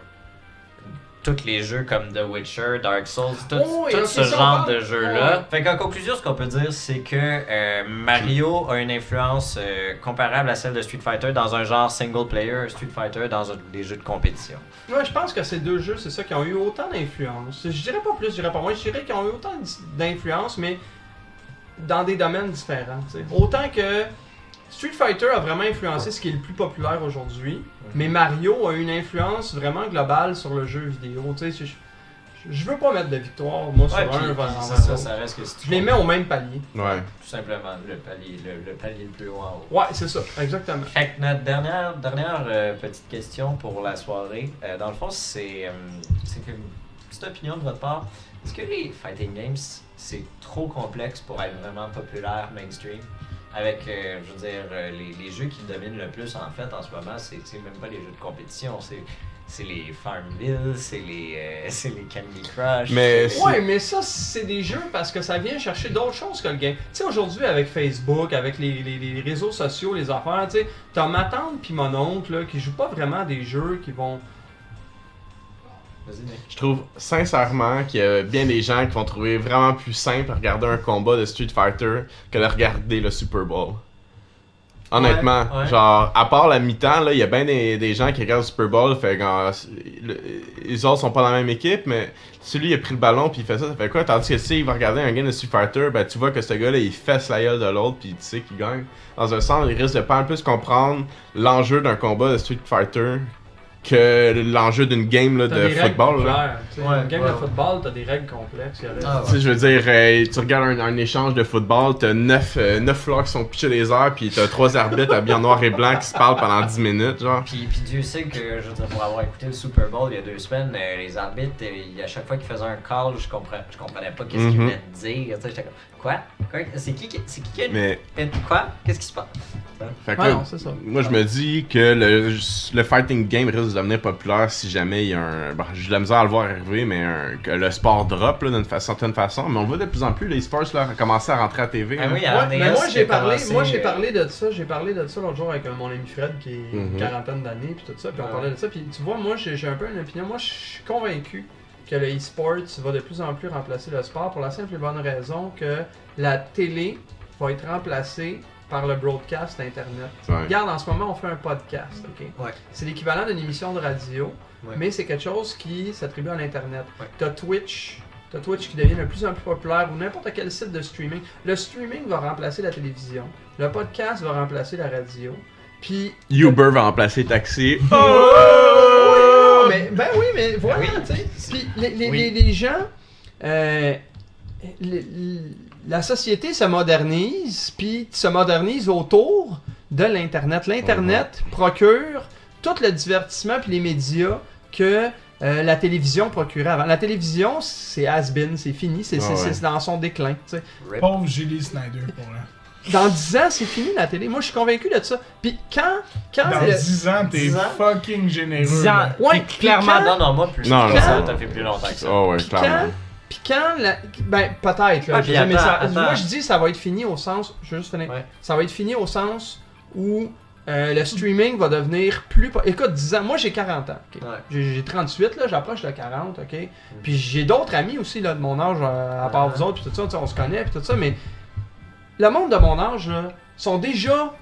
tous les jeux comme The Witcher, Dark Souls, tout ok, ce ça, on genre parle. de jeux-là. Ouais. Fait qu'en conclusion, ce qu'on peut dire, c'est que Mario a une influence comparable à celle de Street Fighter dans un genre single player, Street Fighter dans des jeux de compétition. ouais, je pense que ces deux jeux, c'est ça, qui ont eu autant d'influence. Je dirais pas plus, je dirais pas moins. Je dirais qu'ils ont eu autant d'influence, mais dans des domaines différents. T'sais. Autant que Street Fighter a vraiment influencé ce qui est le plus populaire aujourd'hui, mais Mario a une influence vraiment globale sur le jeu vidéo. T'sais, je veux pas mettre de victoire, moi, sur Ouais, un puis vers c'est l'autre. ça reste que si tu Je les mets au même palier. Ouais. tout simplement le palier le plus haut en haut. Ouais, c'est ça, exactement. Fait que notre dernière petite question pour la soirée, dans le fond, c'est une petite opinion de votre part. Est-ce que les fighting games, c'est trop complexe pour être vraiment populaire mainstream? Avec, je veux dire, les jeux qui dominent le plus en fait en ce moment, c'est même pas les jeux de compétition, c'est les Farmville, c'est les Candy Crush. Mais Ouais, mais ça, c'est des jeux parce que ça vient chercher d'autres choses que le game. Tu sais, aujourd'hui, avec Facebook, avec les réseaux sociaux, les affaires, tu sais, t'as ma tante pis mon oncle là, qui jouent pas vraiment à des jeux qui vont Vas-y, Nick. Je trouve sincèrement qu'il y a bien des gens qui vont trouver vraiment plus simple à regarder un combat de Street Fighter que de regarder le Super Bowl. Honnêtement, Ouais. genre, à part la mi-temps, là, il y a bien des gens qui regardent le Super Bowl, fait les autres sont pas dans la même équipe, mais celui il a pris le ballon puis il fait ça fait quoi? Tandis que si il va regarder un game de Street Fighter, ben tu vois que ce gars-là, il fesse la gueule de l'autre puis tu sais qu'il gagne. Dans un sens, il risque de pas en plus comprendre l'enjeu d'un combat de Street Fighter que l'enjeu d'une game là, T'as de des règles football. Là. claires, tu sais. Ouais, Une game ouais. de football, t'as des règles complexes. Ah, Tu sais, je veux dire, tu regardes un échange de football, t'as 9 joueurs qui sont pitchés des airs, puis t'as 3 arbitres habillés en noir et blanc qui se parlent pendant 10 minutes, genre. Puis Dieu sait que, je veux dire, pour avoir écouté le Super Bowl il y a 2 semaines, les arbitres, à chaque fois qu'ils faisaient un call, je comprenais pas qu'est-ce qu'ils venaient de dire. Tu sais, j'étais comme, quoi? C'est qui qui a Mais, quoi? Qu'est-ce qui se passe? fait que Ouais, là, non, c'est ça. moi je me dis que le fighting game risque de devenir populaire si jamais il y a un. Bon, j'ai de la misère à le voir arriver, mais que le sport drop là, d'une certaine façon. Mais on le voit de plus en plus, les sports là, commencer à rentrer à TV. Ah là. oui, Ouais, RDS, mais moi qui j'ai a parlé, commencé, de ça, j'ai parlé de ça l'autre jour avec mon ami Fred qui est une quarantaine d'années puis tout ça, puis on Ouais. parlait de ça, puis tu vois moi j'ai un peu une opinion, moi je suis convaincu que le e-sport va de plus en plus remplacer le sport pour la simple et bonne raison que la télé va être remplacée par le broadcast internet. Ouais. Regarde, en ce moment on fait un podcast, ok? Ouais. C'est l'équivalent d'une émission de radio, Ouais. mais c'est quelque chose qui s'attribue à l'internet. Ouais. T'as Twitch qui devient de plus en plus populaire ou n'importe quel site de streaming. Le streaming va remplacer la télévision. Le podcast va remplacer la radio. Puis. Uber va remplacer Taxi. Oh! Mais, ben oui, mais voilà, Oui. tu sais. Puis Oui. les gens. La société se modernise, puis se modernise autour de l'Internet. L'Internet procure tout le divertissement puis les médias que la télévision procurait avant. La télévision, c'est has-been, c'est fini, c'est dans son déclin. Tu sais. Rip. Pauvre Julie Snyder pour là. Dans 10 ans, c'est fini la télé. Moi, je suis convaincu de ça. Puis quand Dans le- 10 ans, t'es 10 ans? fucking généreux. 10 ans. là. Ouais, Puis puis clairement, quand- Non, moi plus. Non, que non, ça, non. t'as fait plus longtemps que ça. Oh ouais, Puis clairement. quand ben peut-être là, Ah, je veux puis dire, mais attends. moi je dis ça va être fini au sens, je veux juste finir. Ouais. Ça va être fini au sens où le streaming va devenir plus écoute 10 ans, moi j'ai 40 ans, ok? Ouais. J'ai 38 là, j'approche de 40, OK? Puis j'ai d'autres amis aussi là de mon âge à part vous autres puis tout ça, tu sais, on se connaît puis tout ça, mais le monde de mon âge là, sont déjà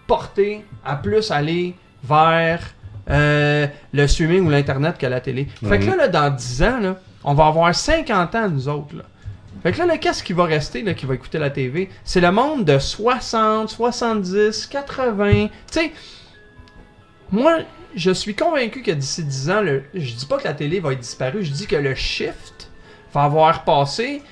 portés à plus aller vers le streaming ou l'internet que la télé. Fait que là, dans 10 ans là, on va avoir 50 ans nous autres là. Fait que là, qu'est-ce qui va rester, là, qui va écouter la TV? C'est le monde de 60, 70, 80. Tu sais, moi, je suis convaincu que d'ici 10 ans, je dis pas que la télé va être disparue, je dis que le shift va avoir passé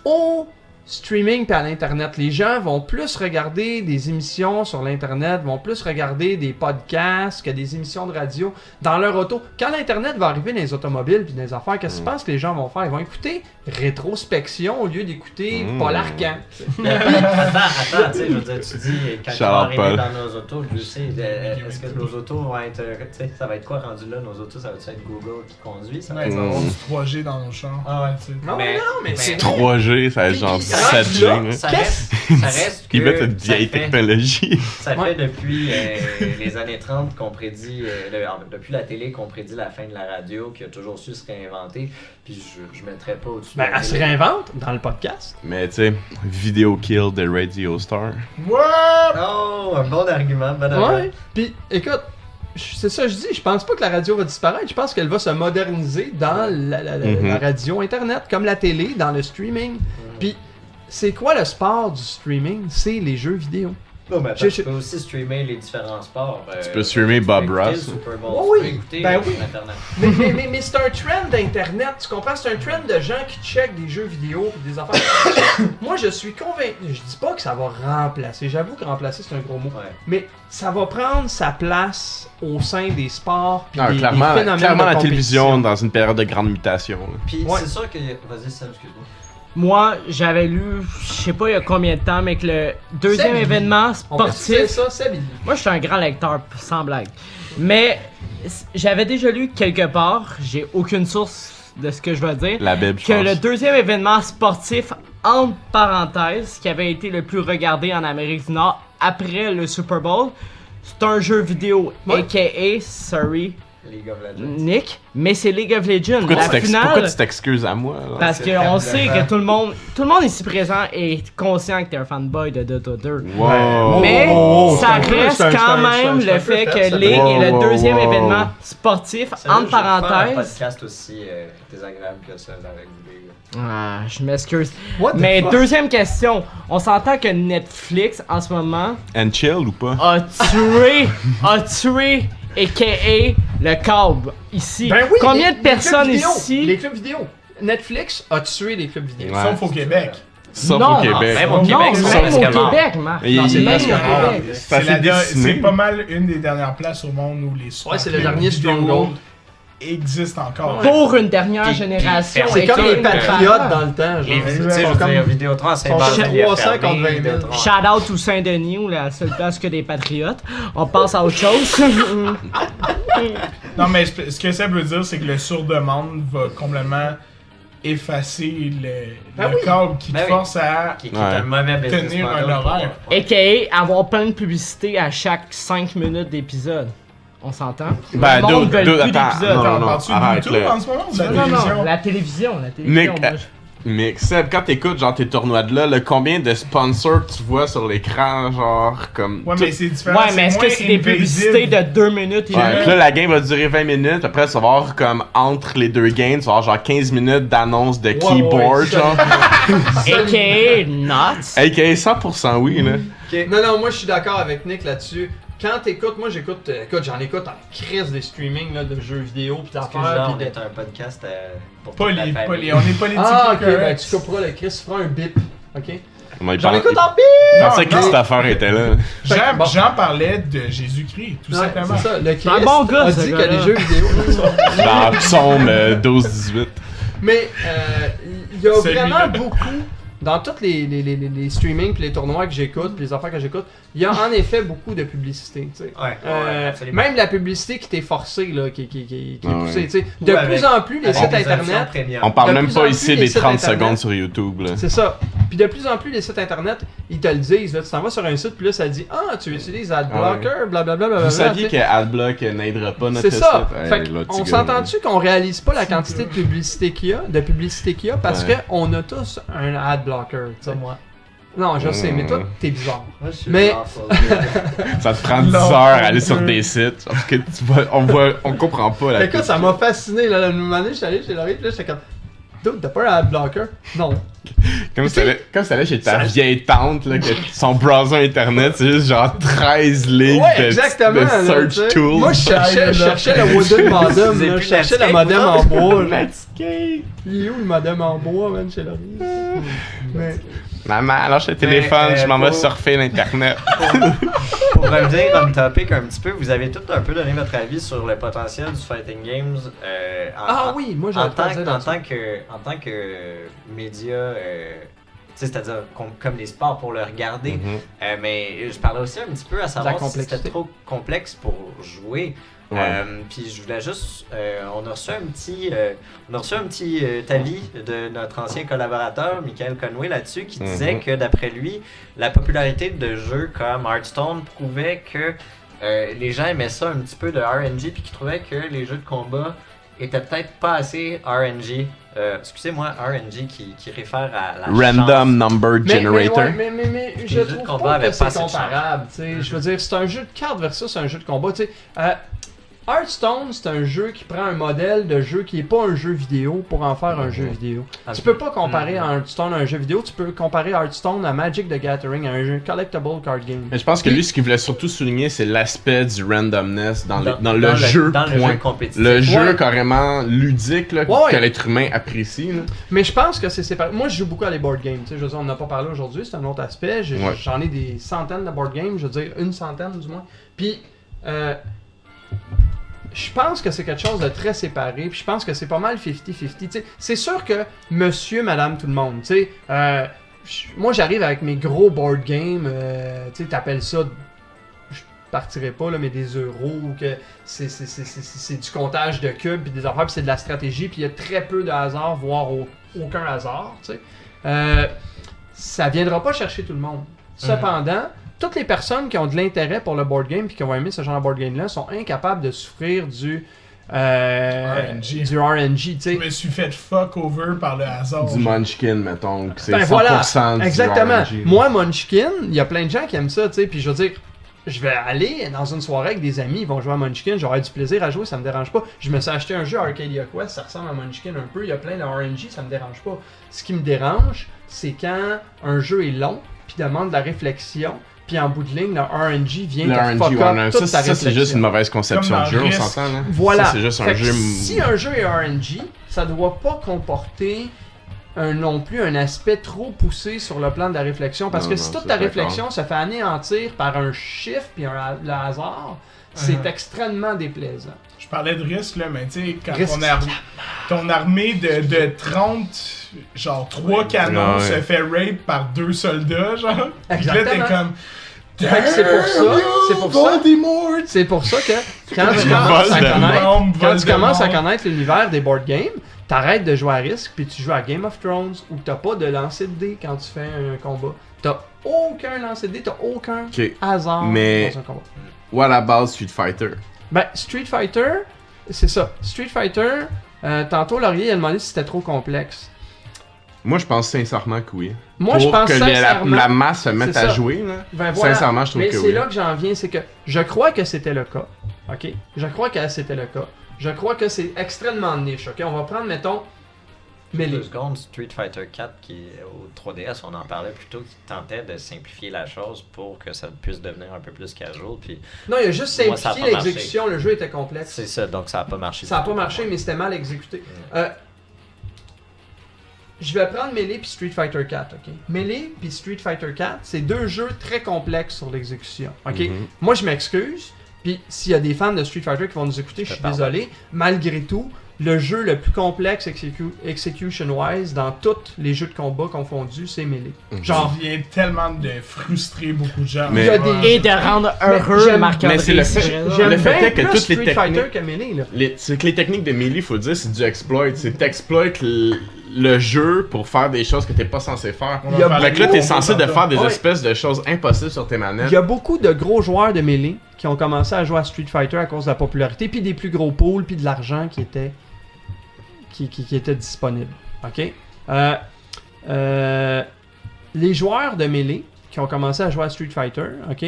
au streaming et à l'internet. Les gens vont plus regarder des émissions sur l'internet, vont plus regarder des podcasts que des émissions de radio dans leur auto. Quand l'internet va arriver dans les automobiles puis dans les affaires, qu'est-ce que tu penses que les gens vont faire? Ils vont écouter rétrospection au lieu d'écouter Paul Arcand. Attends, tu sais, je veux dire, tu dis, quand Shout on va out, arriver Paul. dans nos autos, je sais, est-ce que nos autos vont être, tu sais, ça va être quoi rendu là, nos autos, ça va être Google qui conduit, ça va Ouais, être... ça va avoir du 3G dans nos chars. Ah ouais. Tu sais. Non, Mais- non, mais c'est... 3G, ça va être genre Puis, 7G. là, là. Ça reste que Ils mettent une ça vieille fait- technologie. Ça fait Ouais. depuis les années 30 qu'on prédit, depuis la télé qu'on prédit la fin de la radio, qui a toujours su se réinventer, puis je mettrais pas au-dessus de Ben, la elle se télé. réinvente dans le podcast. Mais tu sais, Video Kill de Radio Star. What? Oh, un bon argument, bon argument. Ouais. Puis, écoute, c'est ça que je dis, je pense pas que la radio va disparaître, je pense qu'elle va se moderniser dans la radio internet, comme la télé, dans le streaming. Puis, c'est quoi le sport du streaming? C'est les jeux vidéo. Non, mais attends, Je- tu peux aussi streamer les différents sports. Tu peux streamer Bob écouter Ross. le Super Bowl, Oui, tu peux écouter ben oui. sur Internet. Mais c'est un trend d'internet, tu comprends? C'est un trend de gens qui checkent des jeux vidéo et des affaires. Moi, je suis convaincu, je dis pas que ça va remplacer, j'avoue que remplacer c'est un gros mot, Ouais. mais ça va prendre sa place au sein des sports puis Ah, des clairement, phénomènes clairement de la télévision compétition. dans une période de grande mutation. là. Puis Ouais. c'est sûr que. Vas-y, Sam, excuse-moi. Moi, j'avais lu, je sais pas il y a combien de temps, mais que le deuxième Seb, événement On va citer sportif. ça, c'est Billy. Moi, je suis un grand lecteur, sans blague. Mais j'avais déjà lu quelque part, j'ai aucune source de ce que je veux dire, La Bible, je que pense. le deuxième événement sportif, entre parenthèses, qui avait été le plus regardé en Amérique du Nord après le Super Bowl, c'est un jeu vidéo, Ouais. aka, sorry, League of Legends. Nick, mais c'est League of Legends. Pourquoi La pourquoi finale, tu t'excuses à moi? Là? parce qu'on sait que tout le monde ici présent est conscient que t'es un fanboy de Dota 2. Wow. Mais ça c'est un peu- reste c'est un- quand c'est un- même c'est un le peu fait fait, que ça. League est le Wow, deuxième wow. événement sportif, Sérieux, entre je vais faire un parenthèses. podcast aussi désagréable que ça avec vous, les gars. Ah, je m'excuse. What the Mais fuck? deuxième question, on s'entend que Netflix en ce moment And chill ou pas? a tué, a.k.a. le câble ici. Ben oui, Combien les- de personnes les clubs vidéo, ici Les clubs vidéo. Netflix a tué les clubs vidéo. Ouais. Sauf au Québec. Sauf Non. au Québec. Même au Non, Québec, c'est même presque au mort. Québec, Marc. Et- Non, c'est même presque au mort. Québec. C'est assez C'est dessiné. pas mal une des dernières places au monde où les Ouais, c'est le clubs dernier vidéo Stronghold. existent encore. Pour une dernière Puis- génération. puis- C'est comme les Écoute, Patriotes dans le temps. Les, Genre. tu sais, Ils je sont veux comme- dire, Vidéotron à sont Saint-Barthélemy. 300 contre 20 000. Vidéotron. Shout out au Saint-Denis où la seule place que des patriotes. On passe à autre chose. Non, mais ce que ça veut dire, c'est que le sur-demande va complètement effacer Ben le oui. câble qui te Ben oui. force à Qui est un mauvais business tenir un model pour- horaire. A.k.a. avoir plein de publicité à chaque 5 minutes d'épisode. On s'entend? Ben, Le monde veut plus attends, d'épisodes. non, On non, parle-tu de arrête, YouTube là. en ce moment ou de la Non, télévision? non, la télévision. Nick, moi, Mais Seb, quand t'écoutes genre tes tournois de là, combien de sponsors tu vois sur l'écran, genre comme. Ouais, tout- mais c'est différent. Ouais, mais est-ce que moins c'est des invasive. publicités de 2 minutes et Ouais, demie? puis là, la game va durer 20 minutes. Après, ça va avoir comme entre les deux games, ça va avoir genre 15 minutes d'annonce de keyboard, ouais, genre. A.k.a. Nuts. AKA 100% oui, là. Non, non, moi je suis d'accord avec Nick là-dessus. Quand t'écoutes, moi j'écoute, j'en écoute en crise des streamings là, de jeux vidéo pis Parce que d'affaires. genre, on pis de- est un podcast pour toute la Poli, famille. on est politique. Ah, ok, correct. ben tu couperas le Chris, tu feras un bip, ok? J'en Je écoute en bip! pensais que Non, cette non. affaire était là. Jean, Bon. Jean parlait de Jésus-Christ, tout Ouais, simplement. c'est ça, le Chris un bon gars, a ce dit que gars-là. les jeux vidéo. Dans Psaume 12-18. Mais il y a Celui-là. vraiment beaucoup. Dans tous les streamings pis les tournois que j'écoute, pis les affaires que j'écoute, il y a en effet beaucoup de publicité, tu sais. Ouais, ouais, absolument. Même la publicité qui t'est forcée, là, qui est Ah ouais. poussée, tu sais. De Ou plus avec- en plus, les avec sites des options internet. premium. On parle De même plus pas en ici plus, des les sites 30 internet. secondes sur YouTube, là. C'est ça. Puis de plus en plus, les sites internet, ils te le disent. Là, tu t'en vas sur un site, puis là, ça dit ah, tu utilises AdBlocker, blablabla. Vous saviez que AdBlock n'aidera pas notre C'est ça. site? Fait Hey, là, on petit gars, s'entend-tu qu'on réalise pas la quantité de publicité qu'il y a, parce Ouais. qu'on a tous un AdBlocker. tu sais. Ça, moi. Non, je sais, mais toi, Ouais. t'es bizarre. Moi, je suis Mais- genre full. Ça te prend 10 Non. heures à aller sur des sites. Parce que on comprend pas la Écoute, ça m'a fasciné. Là, une année, j'étais allé chez Laurie, puis là, j'étais comme. Dude, t'as pas un AdBlocker? Non. Comme si t'allais chez ta vieille tante, là, que son browser internet, c'est juste genre 13 lignes Ouais, de, exactement. de là, search tu sais. tools. Moi, je cherchais le wooden modem. Vous avez là, plus Je cherchais le Netscape, modem là? en bois. là. Netscape. Il est où le modem en bois, man, chez Laurie? Mais- Maman, lâche le téléphone, je m'en vais pour- surfer l'internet. Pour revenir on topic un petit peu, vous avez tout un peu donné votre avis sur le potentiel du Fighting Games. Ah oui, moi, en j'avais pas tant, dit en là-dessus. tant que média, tu sais, c'est-à-dire comme les sports pour le regarder. Mhm. Mais je parlais aussi un petit peu à savoir si c'était complexité. trop complexe pour jouer. Ouais. Puis je voulais juste, on a reçu un petit avis de notre ancien collaborateur Michael Conway là-dessus qui disait Mhm. que d'après lui, la popularité de jeux comme Hearthstone prouvait que les gens aimaient ça un petit peu de RNG puis qu'ils trouvaient que les jeux de combat étaient peut-être pas assez RNG. Excusez-moi, RNG qui réfère à la Random chance. Number Generator. Mais je jeux de trouve combat pas avaient que pas c'est assez de chance. comparable. Tu sais. Je veux dire, c'est un jeu de cartes versus un jeu de combat. Tu sais. Hearthstone, c'est un jeu qui prend un modèle de jeu qui est pas un jeu vidéo pour en faire un jeu vidéo. Tu peux pas comparer Hearthstone à un jeu vidéo, tu peux comparer Hearthstone à Magic the Gathering, à un jeu collectible card game. Mais je pense que lui, ce qu'il voulait surtout souligner, c'est l'aspect du randomness dans le jeu. Dans le point. jeu compétitif. Le jeu Ouais. carrément ludique là, Ouais. que l'être humain apprécie. Là. Mais je pense que c'est séparé. Moi, je joue beaucoup à les board games. Tu sais, je veux dire, on n'a pas parlé aujourd'hui, c'est un autre aspect. Ouais. J'en ai des centaines de board games, je veux dire une centaine du moins. Puis, je pense que c'est quelque chose de très séparé. Puis je pense que c'est pas mal 50-50. Tu sais, c'est sûr que monsieur, madame, tout le monde. Tu sais, moi, j'arrive avec mes gros board games. Tu sais, t'appelles ça. Je partirais pas, là, mais des euros, ou que c'est du comptage de cubes, puis des affaires, puis c'est de la stratégie, puis il y a très peu de hasard, voire aucun hasard, tu sais. Ça viendra pas chercher tout le monde. Cependant, toutes les personnes qui ont de l'intérêt pour le board game, puis qui vont aimer ce genre de board game-là, sont incapables de souffrir du RNG. du RNG, tu sais. Je me suis fait fuck over par le hasard. Du Munchkin, mettons, que c'est Ben 100% voilà, du exactement. RNG. Moi, Munchkin, il y a plein de gens qui aiment ça, tu sais, puis je veux dire, je vais aller dans une soirée avec des amis, ils vont jouer à Munchkin, j'aurai du plaisir à jouer, ça me dérange pas. Je me suis acheté un jeu Arcadia Quest, ça ressemble à Munchkin un peu, il y a plein de RNG, ça me dérange pas. Ce qui me dérange, c'est quand un jeu est long, puis demande de la réflexion, puis en bout de ligne, le RNG vient Le te RNG, fuck ouais, up non, toute ta ça c'est réflexion. juste une mauvaise conception Comme de jeu, dans on Risk. s'entend, là. Voilà. Ça, c'est juste Fait un que jeu... si un jeu est RNG, ça doit pas comporter non plus un aspect trop poussé sur le plan de la réflexion. Parce Non, que non, si toute ça, ta d'accord. réflexion se fait anéantir par un chiffre puis le hasard, c'est extrêmement déplaisant. Je parlais de risque, là, mais tu sais, quand Risque. ton armée de 30, genre 3 canons Ouais. se fait rape par 2 soldats, genre. Puis là, t'es Exactement. comme. Fait que c'est pour ça, c'est pour ça. Voldemort! C'est pour ça que quand tu Vol commences à de connaître, bombe, quand vol tu de commences à mort. connaître l'univers des board games, t'arrêtes de jouer à Risk puis tu joues à Game of Thrones où t'as pas de lancer de dés quand tu fais un combat. T'as aucun lancer de dés, t'as aucun Ok. hasard Mais- dans un combat. Ou à la base, Street Fighter. Ben, Street Fighter, c'est ça. Street Fighter, tantôt Laurier a demandé si c'était trop complexe. Moi, je pense sincèrement que oui. Moi, Pour je pense que sincèrement... la masse se mette c'est à ça. jouer, là. Ben voilà. Sincèrement, je trouve Mais que c'est oui. là que j'en viens, c'est que je crois que c'était le cas. Ok? Je crois que c'était le cas. Je crois que c'est extrêmement niche. Ok? On va prendre, mettons, Melee. 2 secondes, Street Fighter 4 qui au 3DS, on en parlait plutôt, qui tentait de simplifier la chose pour que ça puisse devenir un peu plus casual. Puis Non, il a juste Moi, ça a simplifié pas l'exécution, le jeu était complexe. c'est ça, donc ça a pas marché. Ça n'a du pas tout marché, pour moi. mais c'était mal exécuté. Je vais prendre Melee puis Street Fighter 4, ok? Melee puis Street Fighter 4, c'est deux jeux très complexes sur l'exécution, ok? Mhm. Moi, je m'excuse, puis s'il y a des fans de Street Fighter qui vont nous écouter, je suis pardonne. désolé. Malgré tout, le jeu le plus complexe execution-wise dans tous les jeux de combat confondus, c'est Melee. Genre, Ça vient tellement de frustrer beaucoup de gens. Mais- il y a des... Et de rendre heureux j'aime- le marqueur mais c'est le fait- réussi. J'aime le fait bien est que plus toutes les Street Fighter techniques- que Melee, là. C'est que les techniques de melee, faut le dire, c'est du exploit. C'est t'exploites le jeu pour faire des choses que t'es pas censé faire. Il y a Fait que là, t'es beaucoup- censé de faire des Ouais. espèces de choses impossibles sur tes Il manettes. y a beaucoup de gros joueurs de Melee qui ont commencé à jouer à Street Fighter à cause de la popularité, puis des plus gros pools, puis de l'argent qui était disponible. Ok? Les joueurs de Melee qui ont commencé à jouer à Street Fighter, ok?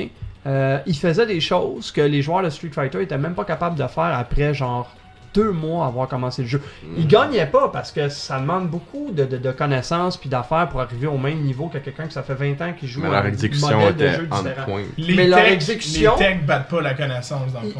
Ils faisaient des choses que les joueurs de Street Fighter étaient même pas capables de faire après genre 2 mois avoir commencé le jeu. Ils gagnaient pas parce que ça demande beaucoup de connaissances puis d'affaires pour arriver au même niveau que quelqu'un que ça fait 20 ans qui joue Mais à leur un exécution modèle de était jeu on différent. point. Mais leur exécution- Les techs battent pas la connaissance, dans le fond.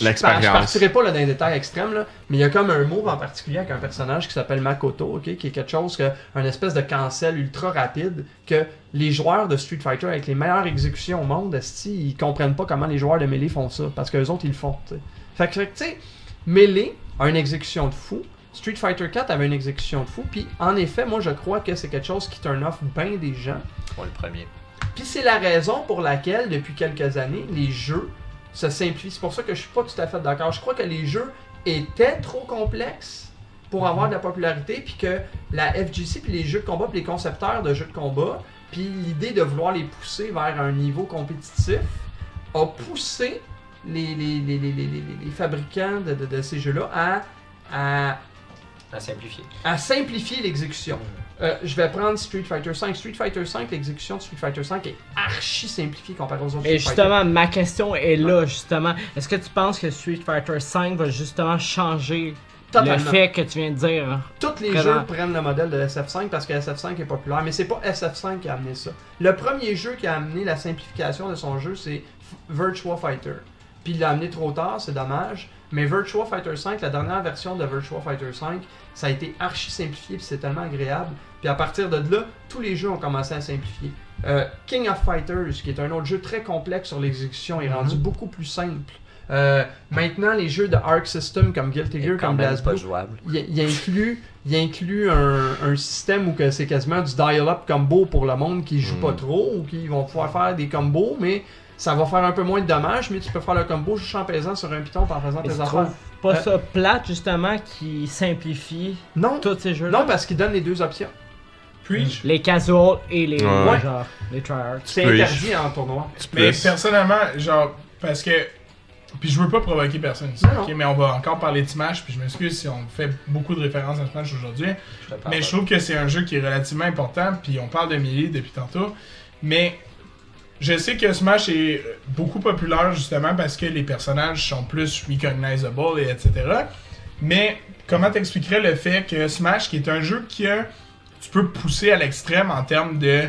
L'expérience. Je partirai pas là, dans les détails extrêmes, là, mais il y a comme un move en particulier avec un personnage qui s'appelle Makoto, ok, qui est quelque chose que un espèce de cancel ultra rapide que les joueurs de Street Fighter avec les meilleures exécutions au monde, esti, ils comprennent pas comment les joueurs de Melee font ça, parce que les autres ils le font. T'sais. Fait que tu sais, Melee a une exécution de fou. Street Fighter 4 avait une exécution de fou, puis en effet, moi je crois que c'est quelque chose qui turn off bien des gens. Pour le premier. Puis c'est la raison pour laquelle, depuis quelques années, les jeux se simplifient. C'est pour ça que je suis pas tout à fait d'accord. Je crois que les jeux étaient trop complexes pour avoir de la popularité, puis que la FGC, puis les jeux de combat, puis les concepteurs de jeux de combat, puis l'idée de vouloir les pousser vers un niveau compétitif, a poussé les fabricants de ces jeux-là à À simplifier. simplifier l'exécution. Je vais prendre Street Fighter 5. Street Fighter 5, l'exécution de Street Fighter 5 est archi simplifiée comparée aux autres Et Street Fighter. justement, ma question est là, justement. Est-ce que tu penses que Street Fighter 5 va justement changer Totalement. le fait que tu viens de dire? Tous les Vraiment. jeux prennent le modèle de SF5 parce que SF5 est populaire, mais c'est pas SF5 qui a amené ça. Le premier jeu qui a amené la simplification de son jeu, c'est Virtua Fighter. Puis il l'a amené trop tard, c'est dommage. Mais Virtua Fighter 5, la dernière version de Virtua Fighter 5, ça a été archi simplifié puis c'est tellement agréable. Puis à partir de là, tous les jeux ont commencé à simplifier. King of Fighters, qui est un autre jeu très complexe sur l'exécution, est rendu beaucoup plus simple. Maintenant, les jeux de Arc System comme Guilty Gear, Quand comme même BlazBlue, pas jouable. il inclut un système où que c'est quasiment du dial-up combo pour le monde qui joue pas trop ou qui vont pouvoir faire des combos, mais ça va faire un peu moins de dommages, mais tu peux faire le combo juste en pesant sur un piton en faisant Mais tes tu affaires. trouves pas ça plate, justement, qui simplifie Non, tous ces jeux-là? non, parce qu'il donne les deux options. Preach. Les casuals et les, Ouais. genre, les tryhards. C'est peux y- interdit en tournoi. Tu Mais peux- personnellement, genre, parce que Puis je veux pas provoquer personne ici, Non, ok? Mais on va encore parler de Smash, puis je m'excuse si on fait beaucoup de références à Smash aujourd'hui. Mais je trouve que c'est un jeu qui est relativement important, puis on parle de Melee depuis tantôt. Mais je sais que Smash est beaucoup populaire justement parce que les personnages sont plus recognizable et etc. Mais comment t'expliquerais le fait que Smash, qui est un jeu que tu peux pousser à l'extrême en termes de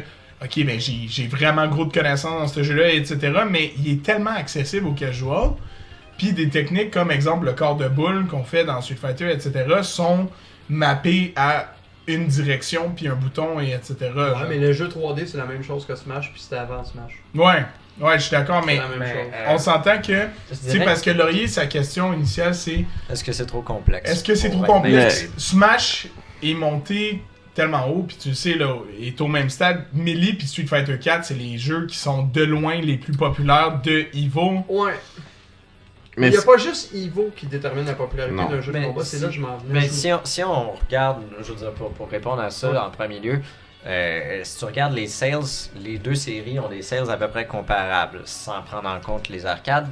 ok, ben j'ai vraiment gros de connaissances dans ce jeu-là, etc. Mais il est tellement accessible aux casuals. Puis des techniques comme exemple le corps de boule qu'on fait dans Street Fighter, etc. sont mappées à une direction puis un bouton et etc. Ouais, genre. mais le jeu 3D, c'est la même chose que Smash, puis c'était avant Smash. Ouais, je suis d'accord, mais C'est la même chose. on s'entend que, Je tu sais, dirais- parce que Laurier, sa question initiale, c'est Est-ce que c'est trop complexe? est-ce que c'est trop Pour être complexe? mainstream? Smash est monté tellement haut, puis tu le sais, là, est au même stade. Melee puis Street Fighter 4, c'est les jeux qui sont de loin les plus populaires de Evo. Ouais. Mais Il n'y a pas juste Evo qui détermine la popularité Non. d'un jeu de Mais combat, c'est là que je m'en venais. Mais si on regarde, je veux dire, pour répondre à ça Ouais. en premier lieu, si tu regardes les sales, les deux séries ont des sales à peu près comparables, sans prendre en compte les arcades,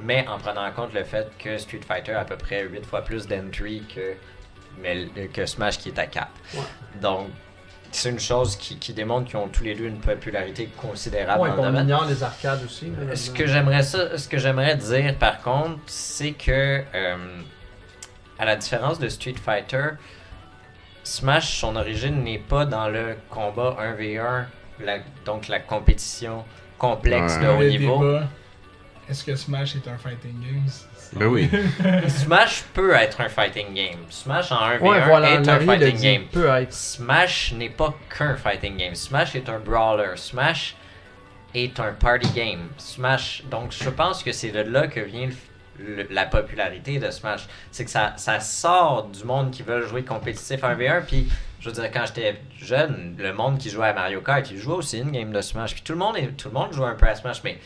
mais en prenant en compte le fait que Street Fighter a à peu près 8 fois plus d'entry que Smash qui est à 4. Ouais. Donc, c'est une chose qui démontre qu'ils ont tous les deux une popularité considérable Ouais, dans le on domaine. ignore les arcades aussi. là, Ce là-dedans. ce que j'aimerais dire par contre, c'est que à la différence de Street Fighter, Smash, son origine n'est pas dans le combat 1v1, donc la compétition complexe Ouais. de haut Le niveau. débat, est-ce que Smash est un fighting game? Ben oui. Smash peut être un fighting game. Smash en 1v1 Ouais, voilà, est un Larry l'a fighting dit, game. peut être. Smash n'est pas qu'un fighting game. Smash est un brawler. Smash est un party game. Smash, donc je pense que c'est de là que vient la popularité de Smash. C'est que ça sort du monde qui veut jouer compétitif 1v1. Puis, je veux dire, quand j'étais jeune, le monde qui jouait à Mario Kart, il jouait aussi une game de Smash. Puis tout le monde jouait un peu à Smash, mais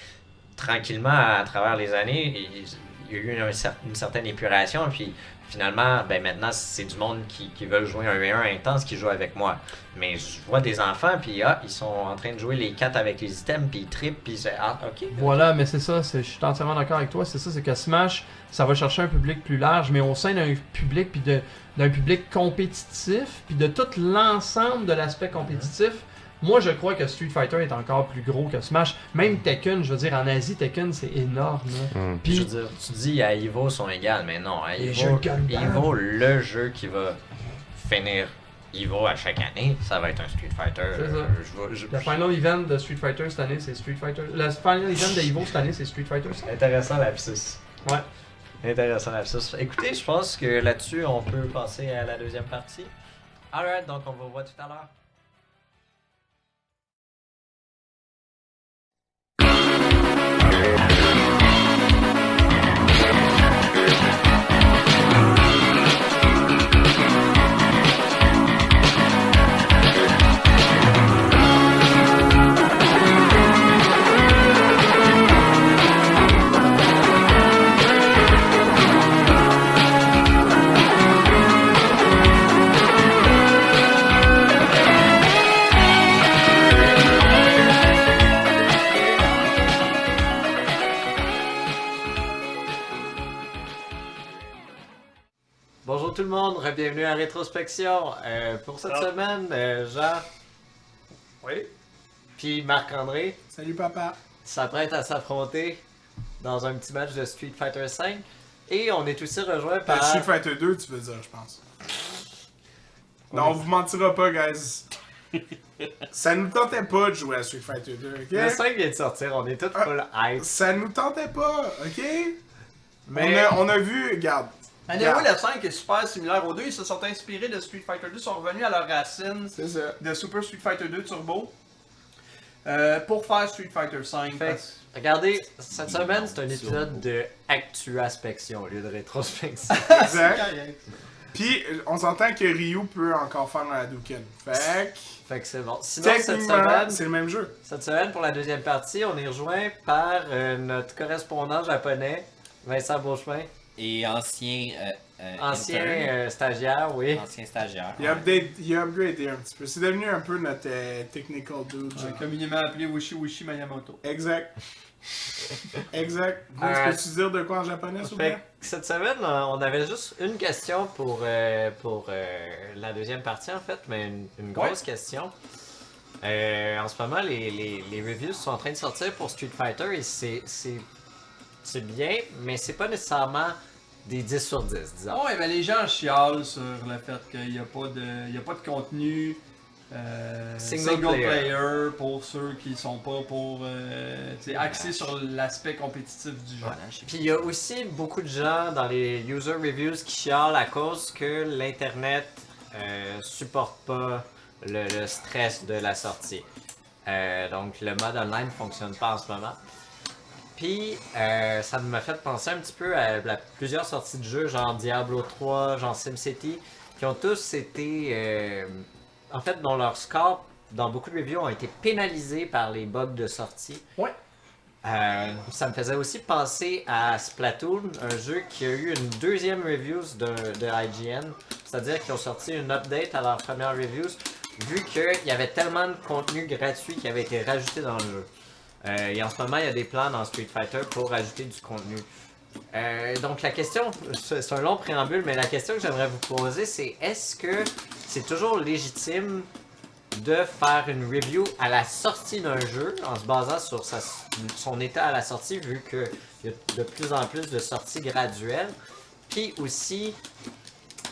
tranquillement, à travers les années, il y a eu une certaine épuration. Puis finalement, ben maintenant, c'est du monde qui veulent jouer un 1v1 intense qui joue avec moi. Mais je vois des enfants, puis ils sont en train de jouer les 4 avec les items, puis ils trippent, puis c'est ok. Voilà, mais c'est ça, je suis entièrement d'accord avec toi. C'est ça, c'est que Smash, ça va chercher un public plus large, mais au sein d'un public, puis d'un public compétitif, puis de tout l'ensemble de l'aspect compétitif. Moi, je crois que Street Fighter est encore plus gros que Smash. Même Tekken, je veux dire, en Asie, Tekken, c'est énorme. Là. Mm. Je Puis, veux dire, tu dis à Evo sont égales, mais non, à Les jeux de Gundam. Evo, le jeu qui va finir Evo à chaque année, ça va être un Street Fighter. C'est ça. le final event de Street Fighter cette année, c'est Street Fighter. Le final event de Evo cette année, c'est Street Fighter. Intéressant lapsus. Ouais. Intéressant lapsus. Écoutez, je pense que là-dessus, on peut passer à la deuxième partie. Alright, donc on vous revoit tout à l'heure. Bonjour tout le monde, bienvenue à Rétrospection. Pour cette semaine, Jean. Oui. Puis Marc-André Salut papa. s'apprête à s'affronter dans un petit match de Street Fighter V. Et on est aussi rejoint par. Street Fighter 2, tu veux dire, je pense. Non, on vous mentira pas, guys. Ça nous tentait pas de jouer à Street Fighter 2, ok? Le 5 vient de sortir, on est tous full hype. Ça nous tentait pas, ok? Mais On a vu, regarde. Anyway, le 5 est super similaire aux deux. Ils se sont inspirés de Street Fighter 2, sont revenus à leurs racines C'est ça. de Super Street Fighter 2 Turbo pour faire Street Fighter 5. Fait que, regardez, cette semaine c'est un épisode de Actuaspection au lieu de rétrospection. Exact. Puis, on s'entend que Ryu peut encore faire un Hadouken. Fait Fait que c'est bon. Sinon, que, techniquement, c'est le même jeu. cette semaine, pour la deuxième partie, on est rejoint par notre correspondant japonais, Vincent Beauchemin, Et ancien ancien intern, stagiaire, oui. ancien stagiaire. Il a upgradé un petit peu. C'est devenu un peu notre technical dude. genre. communément appelé Wishi Wishi Miyamoto. Exact. Exact. Vince, peux-tu dire de quoi en japonais, s'il vous Fait plaît? que cette semaine, on avait juste une question pour la deuxième partie, en fait, mais une grosse question. En ce moment, les reviews sont en train de sortir pour Street Fighter et c'est bien, mais c'est pas nécessairement des 10 sur 10, disons. Ouais, mais les gens chialent sur le fait qu'il n'y a pas de contenu single player pour ceux qui sont pas pour axés sur l'aspect compétitif du jeu. Ouais. Puis il y a aussi beaucoup de gens dans les user reviews qui chialent à cause que l'internet supporte pas le stress de la sortie. Donc le mode online fonctionne pas en ce moment. Puis ça m'a fait penser un petit peu à plusieurs sorties de jeux, genre Diablo 3, genre SimCity, qui ont tous été, en fait, dont leur score dans beaucoup de reviews ont été pénalisés par les bugs de sortie. Ouais. Ça me faisait aussi penser à Splatoon, un jeu qui a eu une deuxième review de IGN, c'est-à-dire qu'ils ont sorti une update à leur première review, vu qu'il y avait tellement de contenu gratuit qui avait été rajouté dans le jeu. Et en ce moment, il y a des plans dans Street Fighter pour ajouter du contenu. Donc la question, c'est un long préambule, mais la question que j'aimerais vous poser, c'est est-ce que c'est toujours légitime de faire une review à la sortie d'un jeu en se basant sur son état à la sortie, vu qu'il y a de plus en plus de sorties graduelles. Puis aussi,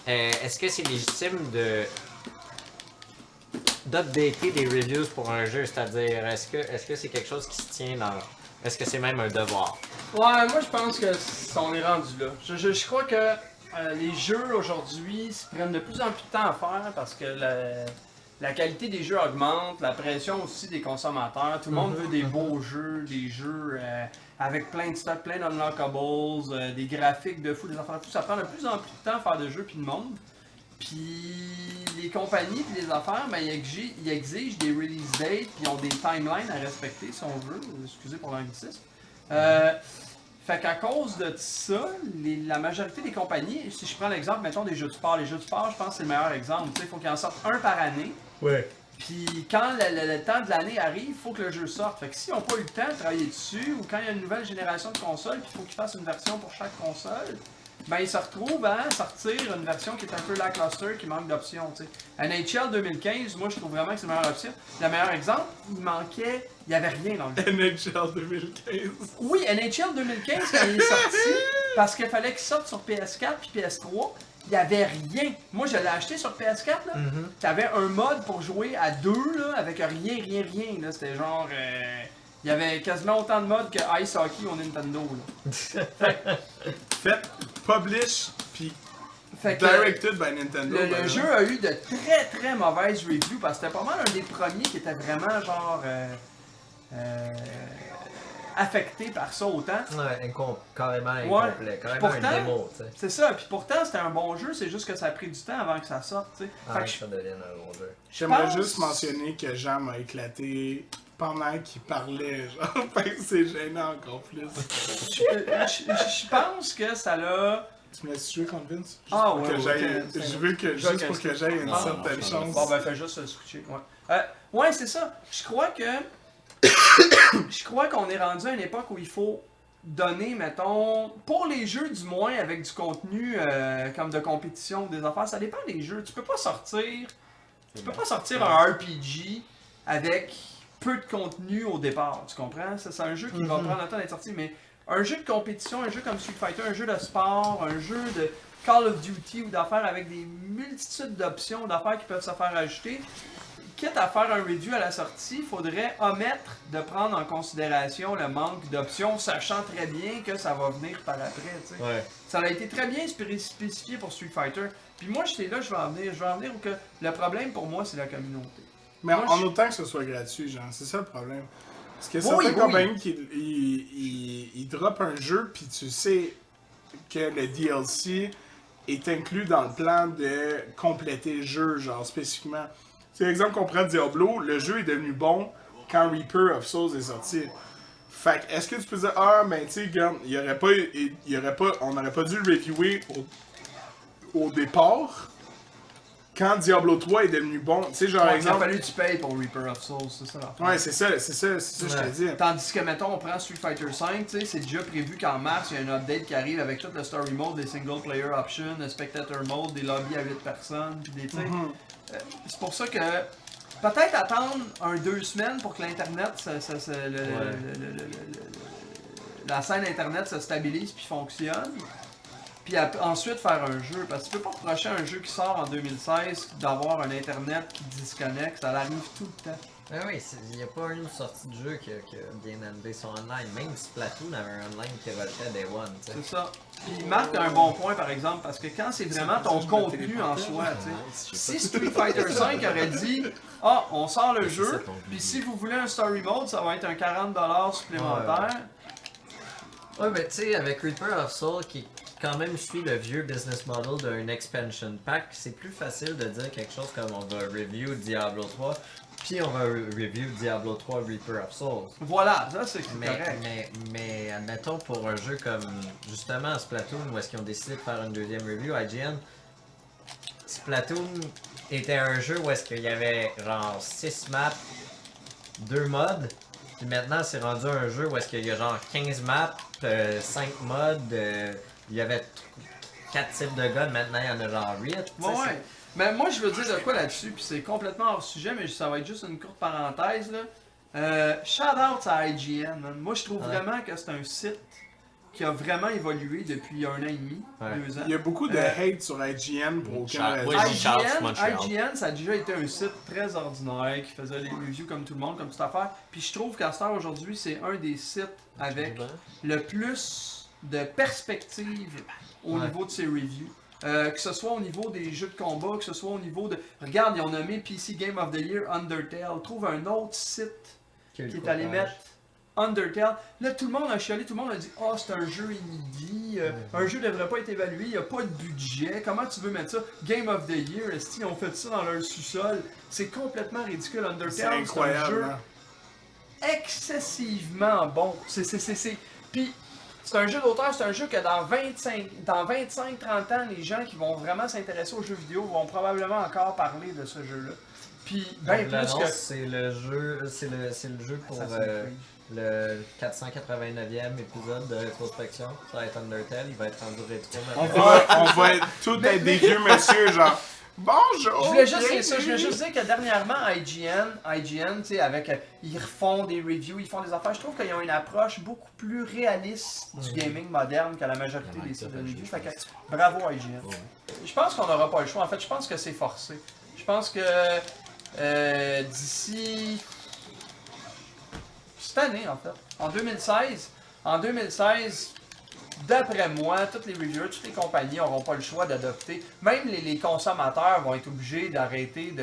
est-ce que c'est légitime d'updater des reviews pour un jeu, c'est-à-dire est-ce que c'est quelque chose qui se tient dans... Est-ce que c'est même un devoir? Ouais, moi je pense que on est rendu là. Je crois que les jeux aujourd'hui se prennent de plus en plus de temps à faire parce que la qualité des jeux augmente, la pression aussi des consommateurs. Tout le monde veut des beaux jeux, des jeux avec plein de stock, plein d'unlockables, des graphiques de fou, des affaires de fou. Ça prend de plus en plus de temps à faire de jeux puis de monde. Puis les compagnies puis les affaires, ben, ils exigent des release dates puis ils ont des timelines à respecter si on veut. Excusez pour l'anglicisme. Fait qu'à cause de ça, la majorité des compagnies, si je prends l'exemple, mettons des jeux de sport, les jeux de sport, je pense que c'est le meilleur exemple. Il faut qu'ils en sortent un par année. Ouais. Puis quand le temps de l'année arrive, il faut que le jeu sorte. Fait que s'ils n'ont pas eu le temps de travailler dessus, ou quand il y a une nouvelle génération de consoles, puis il faut qu'ils fassent une version pour chaque console, ben ils se retrouvent à sortir une version qui est un peu lackluster, qui manque d'options. T'sais. NHL 2015, moi je trouve vraiment que c'est la meilleure option. Le meilleur exemple, il n'y avait rien dans le jeu. NHL 2015. Oui, NHL 2015 quand il est sorti, parce qu'il fallait qu'il sorte sur PS4 puis PS3, il n'y avait rien. Moi je l'ai acheté sur PS4, là. T'avais un mode pour jouer à deux, là, avec rien. Là. C'était genre... il y avait quasiment autant de modes que Ice Hockey au Nintendo. Là. Fait, publish, puis Fait que directed by Nintendo. le jeu a eu de très mauvaises reviews parce que c'était pas mal un des premiers qui était vraiment genre affecté par ça autant. Ouais, carrément incomplet, carrément Pourtant, un démo, tu sais. C'est ça, puis pourtant c'était un bon jeu, c'est juste que ça a pris du temps avant que ça sorte, tu sais. Fait que Ça devienne un bon jeu. J'aimerais pense- juste mentionner que Jean m'a éclaté pendant qu'il parlait, genre, fait que c'est gênant encore plus. je pense que ça l'a... Tu me laisses jouer contre Vince? Juste Ah pour ouais, que ouais, j'aille, ok, je veux que, juste pour que j'aille une Ah, certaine chance. Bon ben fais juste switcher, ouais. Ouais, c'est ça. Je crois que... je crois qu'on est rendu à une époque où il faut donner, mettons, pour les jeux du moins avec du contenu comme de compétition ou des affaires, ça dépend des jeux. Tu peux pas sortir un RPG avec peu de contenu au départ, tu comprends? Ça, c'est un jeu qui va prendre le temps d'être sorti, mais un jeu de compétition, un jeu comme Street Fighter, un jeu de sport, un jeu de Call of Duty ou d'affaires avec des multitudes d'options, d'affaires qui peuvent se faire ajouter, quitte à faire un review à la sortie, il faudrait omettre de prendre en considération le manque d'options, sachant très bien que ça va venir par après, tu sais. Ouais. Ça a été très bien spécifié pour Street Fighter. Puis moi, j'étais là, je vais en venir où que le problème pour moi, c'est la communauté. Mais Moi, en je- autant que ce soit gratuit, genre, c'est ça le problème. Parce que Oui, certaines oui. compagnies qui ils droppent un jeu, puis tu sais que le DLC est inclus dans le plan de compléter le jeu, genre spécifiquement. C'est l'exemple qu'on prend de Diablo, le jeu est devenu bon quand Reaper of Souls est sorti. Fait que, est-ce que tu peux dire, ah, ben, tu sais, regarde, on n'aurait pas dû le reviewer au départ, quand Diablo 3 est devenu bon, tu sais, genre, Il a exemple. fallu que tu payes pour Reaper of Souls, c'est ça l'affaire. Ouais, c'est ça, je te dis. Tandis que, mettons, on prend Street Fighter V, tu sais, c'est déjà prévu qu'en mars, il y a un update qui arrive avec tout le story mode, des single player options, le spectator mode, des lobbies à 8 personnes, puis des, tu sais. C'est pour ça que peut-être attendre 2 semaines pour que l'internet, la scène internet se stabilise puis fonctionne. Puis ensuite faire un jeu, parce que tu peux pas reprocher un jeu qui sort en 2016 d'avoir un internet qui disconnecte, ça arrive tout le temps. Ben oui, il n'y a pas une sortie de jeu qui a bien amené son online. Même Splatoon avait un online qui revoltait Day One. T'sais. C'est ça. Puis Marc a un bon point par exemple, parce que quand c'est vraiment ton contenu en soi, tu sais. Si Street Fighter V aurait dit on sort le jeu, puis si vous voulez un story mode, ça va être un 40$ supplémentaire. Ouais, mais tu sais, avec Reaper of Soul qui quand même suit le vieux business model d'un expansion pack, c'est plus facile de dire quelque chose comme on va review Diablo 3, puis on va review Diablo 3 Reaper of Souls. Voilà, ça c'est correct. Mais admettons pour un jeu comme justement Splatoon, où est-ce qu'ils ont décidé de faire une deuxième review, IGN, Splatoon était un jeu où est-ce qu'il y avait genre 6 maps, 2 modes, puis maintenant c'est rendu un jeu où est-ce qu'il y a genre 15 maps, 5 modes, il y avait 4 types de guns, maintenant il y en a genre 8. Ouais. Mais moi je veux dire de quoi là-dessus, puis c'est complètement hors sujet, mais ça va être juste une courte parenthèse là. Shout out à IGN, man. Moi je trouve vraiment que c'est un site qui a vraiment évolué depuis 1 an et demi, 2 ans. Il y a beaucoup de hate sur IGN pour aucune raison. IGN, ça a déjà été un site très ordinaire qui faisait les reviews comme tout le monde, comme toute affaire. Puis je trouve qu'à cette heure aujourd'hui, c'est un des sites avec le plus de perspective au niveau de ses reviews. Que ce soit au niveau des jeux de combat, que ce soit au niveau de... Regarde, ils ont nommé PC Game of the Year Undertale. Trouve un autre site qui est allé mettre Undertale. Là, tout le monde a chialé, tout le monde a dit « Ah, c'est un jeu inédit, un jeu devrait pas être évalué, il n'y a pas de budget, comment tu veux mettre ça? Game of the Year, est-ce qu'ils ont fait ça dans leur sous-sol? » C'est complètement ridicule. Undertale, c'est un jeu excessivement bon. Puis, c'est un jeu d'auteur, c'est un jeu que dans 25-30 ans, les gens qui vont vraiment s'intéresser aux jeux vidéo vont probablement encore parler de ce jeu-là. Puis, ben plus que... c'est le jeu pour le 489e épisode de Rétrospection. Ça va être Undertale, il va être rendu rétro. On va tous être des vieux monsieur, genre... Bonjour! Je voulais juste dire que dernièrement, IGN, tu sais, avec. Ils refont des reviews, ils font des affaires. Je trouve qu'ils ont une approche beaucoup plus réaliste du gaming moderne que la majorité des sites de reviews. Fait que bravo IGN. Je pense qu'on n'aura pas le choix. En fait, je pense que c'est forcé. Je pense que d'ici. Cette année, en fait. En 2016. D'après moi, toutes les reviewers, toutes les compagnies n'auront pas le choix d'adopter. Même les consommateurs vont être obligés d'arrêter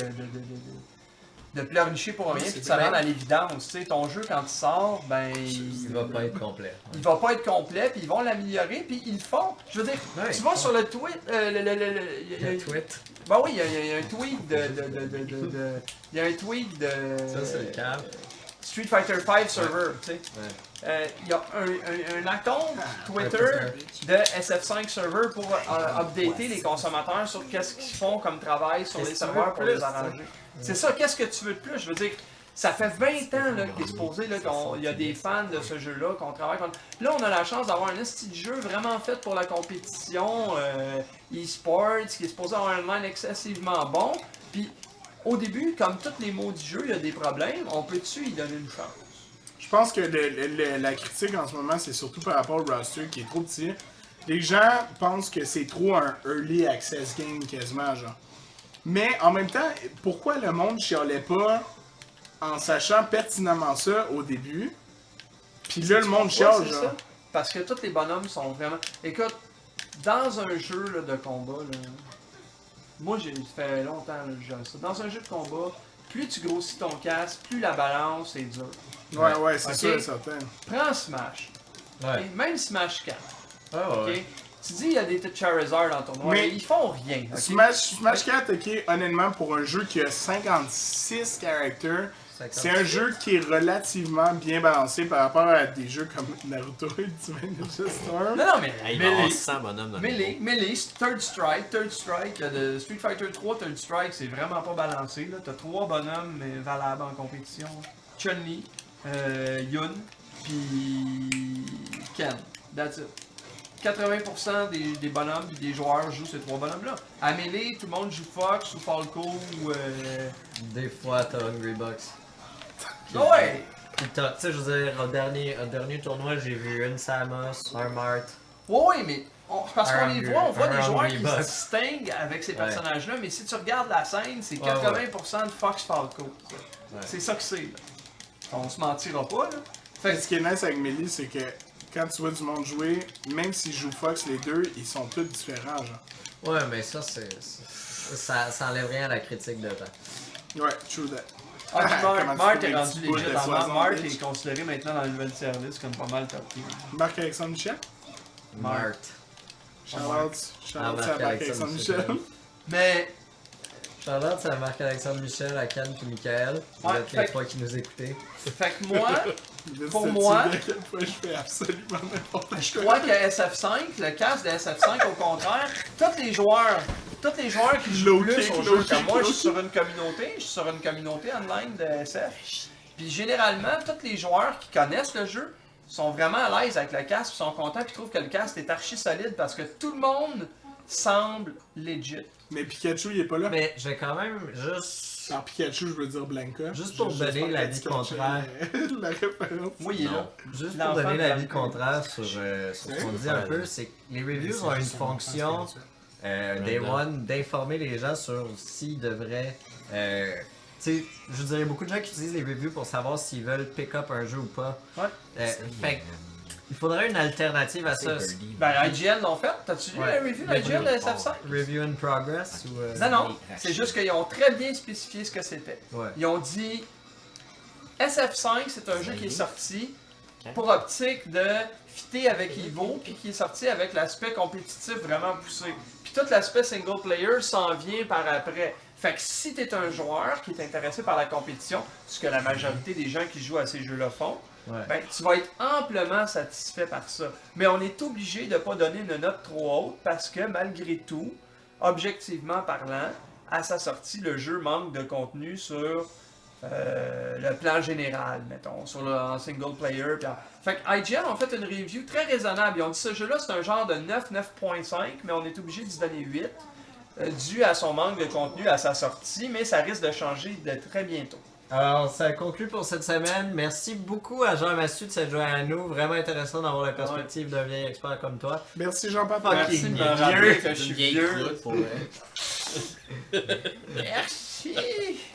de pleurnicher pour rien et de se rendre à l'évidence. Tu sais, ton jeu, quand il sort, ben... Il va pas être complet. Il va pas être complet, puis ils vont l'améliorer, puis ils le font. Je veux dire, tu vas sur le tweet... Le tweet. Ben oui, il y a un tweet de... Il y a un tweet de... Ça, c'est le câble. Street Fighter V server, tu sais. Il y a un account Twitter de SF5 server pour updater les consommateurs sur qu'est-ce qu'ils font comme travail sur les serveurs pour les arranger. C'est ça, qu'est-ce que tu veux de plus? Je veux dire, ça fait 20 ans qu'il est supposé qu'il y a des fans de ce jeu-là, qu'on travaille contre. Là, on a la chance d'avoir un style de jeu vraiment fait pour la compétition e-sports, qui est supposé avoir un online excessivement bon. Puis, au début, comme tous les mots du jeu, il y a des problèmes, on peut-tu y donner une chance? Je pense que la critique en ce moment, c'est surtout par rapport au roster qui est trop petit. Les gens pensent que c'est trop un early access game quasiment, genre. Mais en même temps, pourquoi le monde chialait pas en sachant pertinemment ça au début? Puis là, le monde chiale, genre. Ça? Parce que tous les bonhommes sont vraiment... Écoute, dans un jeu là, de combat, là, moi, ça fait longtemps que je joue ça. Dans un jeu de combat, plus tu grossis ton casque, plus la balance est dure. Ouais, c'est sûr, certain. Prends Smash. Ouais. Et même Smash 4. Ah ouais. Okay? Tu dis il y a des Charizard dans ton tournoi, mais ils font rien. Okay? Smash 4, ok, honnêtement, pour un jeu qui a 56 caractères, C'est un jeu qui est relativement bien balancé par rapport à des jeux comme Naruto Ultimate Ninja Storm. Non, mais Il va y avoir Melee, 100 bonhommes dans le Melee, Third Strike, de Street Fighter 3, Third Strike, c'est vraiment pas balancé. Là. T'as 3 bonhommes valables en compétition. Chun-Li, Yun, puis Ken. That's it. 80% des bonhommes et des joueurs jouent ces 3 bonhommes-là. À Melee, tout le monde joue Fox ou Falco ou... Des fois, t'as Hungry Bucks. Ouais! Puis tu sais, je veux dire, au dernier tournoi, j'ai vu une Samus, un Mart. Ouais, mais parce qu'on les voit, on voit un des joueurs Hungry qui Bucks. se distinguent avec ces Ouais. personnages-là, mais si tu regardes la scène, c'est 80% de Fox Falco. Ouais. C'est ça que c'est. Là. On se mentira pas, là. Fait que Ce qui est nice avec Melee, c'est que quand tu vois du monde jouer, même s'ils jouent Fox, les deux, ils sont tous différents, genre. Ouais, mais ça, ça enlève rien à la critique de temps. Ouais, true that. Mart Comment tu est trouves les rendu petits bouts legit de en poison, Mart bitch? est considéré maintenant dans le nouvelle service comme pas mal top tier. Marc-Alexandre Michel? Mart. Shout-out Ah, à Marc-Alexandre Marc-Alexandre Michel. Mais Charlotte, c'est Marc-Alexandre Michel, à Cannes et Michael. Vous Ouais, êtes fait les que- 3 qui nous écoutez. fait que moi, Vous Pour êtes moi- sensible à quel point je fais absolument n'importe quoi. je crois que SF5, le casque de SF5, au contraire, tous les joueurs qui jouent Low plus kick, au low jeu, kick, comme moi, je low suis sur une communauté online de SF. Puis généralement, tous les joueurs qui connaissent le jeu sont vraiment à l'aise avec le casque, puis sont contents, puis trouvent que le casque est archi solide parce que tout le monde semble legit. Mais Pikachu, il est pas là. Mais je vais quand même juste. Par Pikachu, je veux dire Blanca. Juste pour J'espère donner que l'avis tu catches, contraire. La référence. Oui, il est là. Non. Juste L'enfant pour donner de l'avis Blanca. contraire sur ce qu'on dit un peu, c'est que les reviews ont une fonction Day One d'informer les gens sur s'ils devraient. Tu sais, je dirais beaucoup de gens qui utilisent les reviews pour savoir s'ils veulent pick up un jeu ou pas. Ouais. Fait que, il faudrait une alternative à ça. Ben, IGN l'ont fait. T'as-tu lu la review d'IGN de SF5? Review in progress ou. Non, non. C'est juste qu'ils ont très bien spécifié ce que c'était. Ouais. Ils ont dit SF5, c'est un jeu qui est sorti pour optique de fitter avec Evo, puis qui est sorti avec l'aspect compétitif vraiment poussé. Puis tout l'aspect single player s'en vient par après. Fait que si t'es un joueur qui est intéressé par la compétition, ce que la majorité des gens qui jouent à ces jeux-là font, Ouais. ben, tu vas être amplement satisfait par ça. Mais on est obligé de ne pas donner une note trop haute parce que malgré tout, objectivement parlant, à sa sortie, le jeu manque de contenu sur le plan général, mettons, sur le en single player. Fait que IGN ont fait une review très raisonnable. Ils ont dit ce jeu-là, c'est un genre de 9, 9.5, mais on est obligé d'y donner 8, dû à son manque de contenu à sa sortie, mais ça risque de changer de très bientôt. Alors, ça conclut pour cette semaine. Merci beaucoup à Jean Massu de s'être joint à nous. Vraiment intéressant d'avoir la perspective d'un vieil expert comme toi. Merci Jean-Papa. Merci de me rappeler que je suis vieux. pour Merci!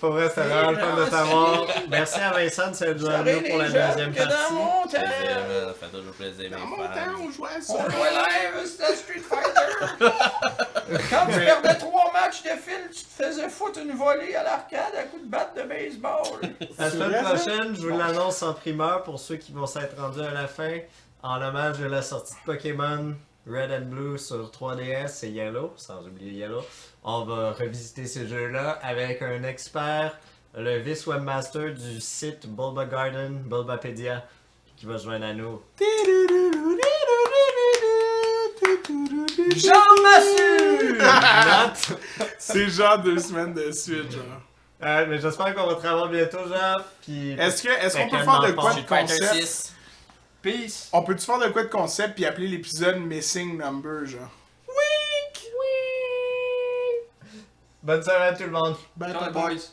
Pour vrai, c'est vraiment le fun de t'avoir. Merci à Vincent de s'être joint à nous pour la deuxième partie. Dans mon temps, Ça fait toujours plaisir, Dans mes mon fans. temps, on jouait à ça. on jouait live, c'était Street Fighter! Quand tu perdais 3 matchs de fil, tu te faisais foutre une volée à l'arcade à coups de batte de baseball. La C'est semaine vrai, ça? prochaine, je vous l'annonce en primeur pour ceux qui vont s'être rendus à la fin. En hommage à la sortie de Pokémon Red and Blue sur 3DS et Yellow, sans oublier Yellow. On va revisiter ces jeux-là avec un expert, le vice-webmaster du site Bulba Garden, Bulbapedia, qui va se joindre à nous. Jean Massu! Note. C'est genre 2 semaines de suite, genre. Mais j'espère qu'on va te revoir bientôt, Jean. Puis Est-ce qu'on peut Fait faire de qu'un quoi de Street Fighter concept? 6. Peace! On peut-tu faire de quoi de concept puis appeler l'épisode Missing Number, genre? bonne soirée à tout le monde. Bye, Ciao, papa. boys!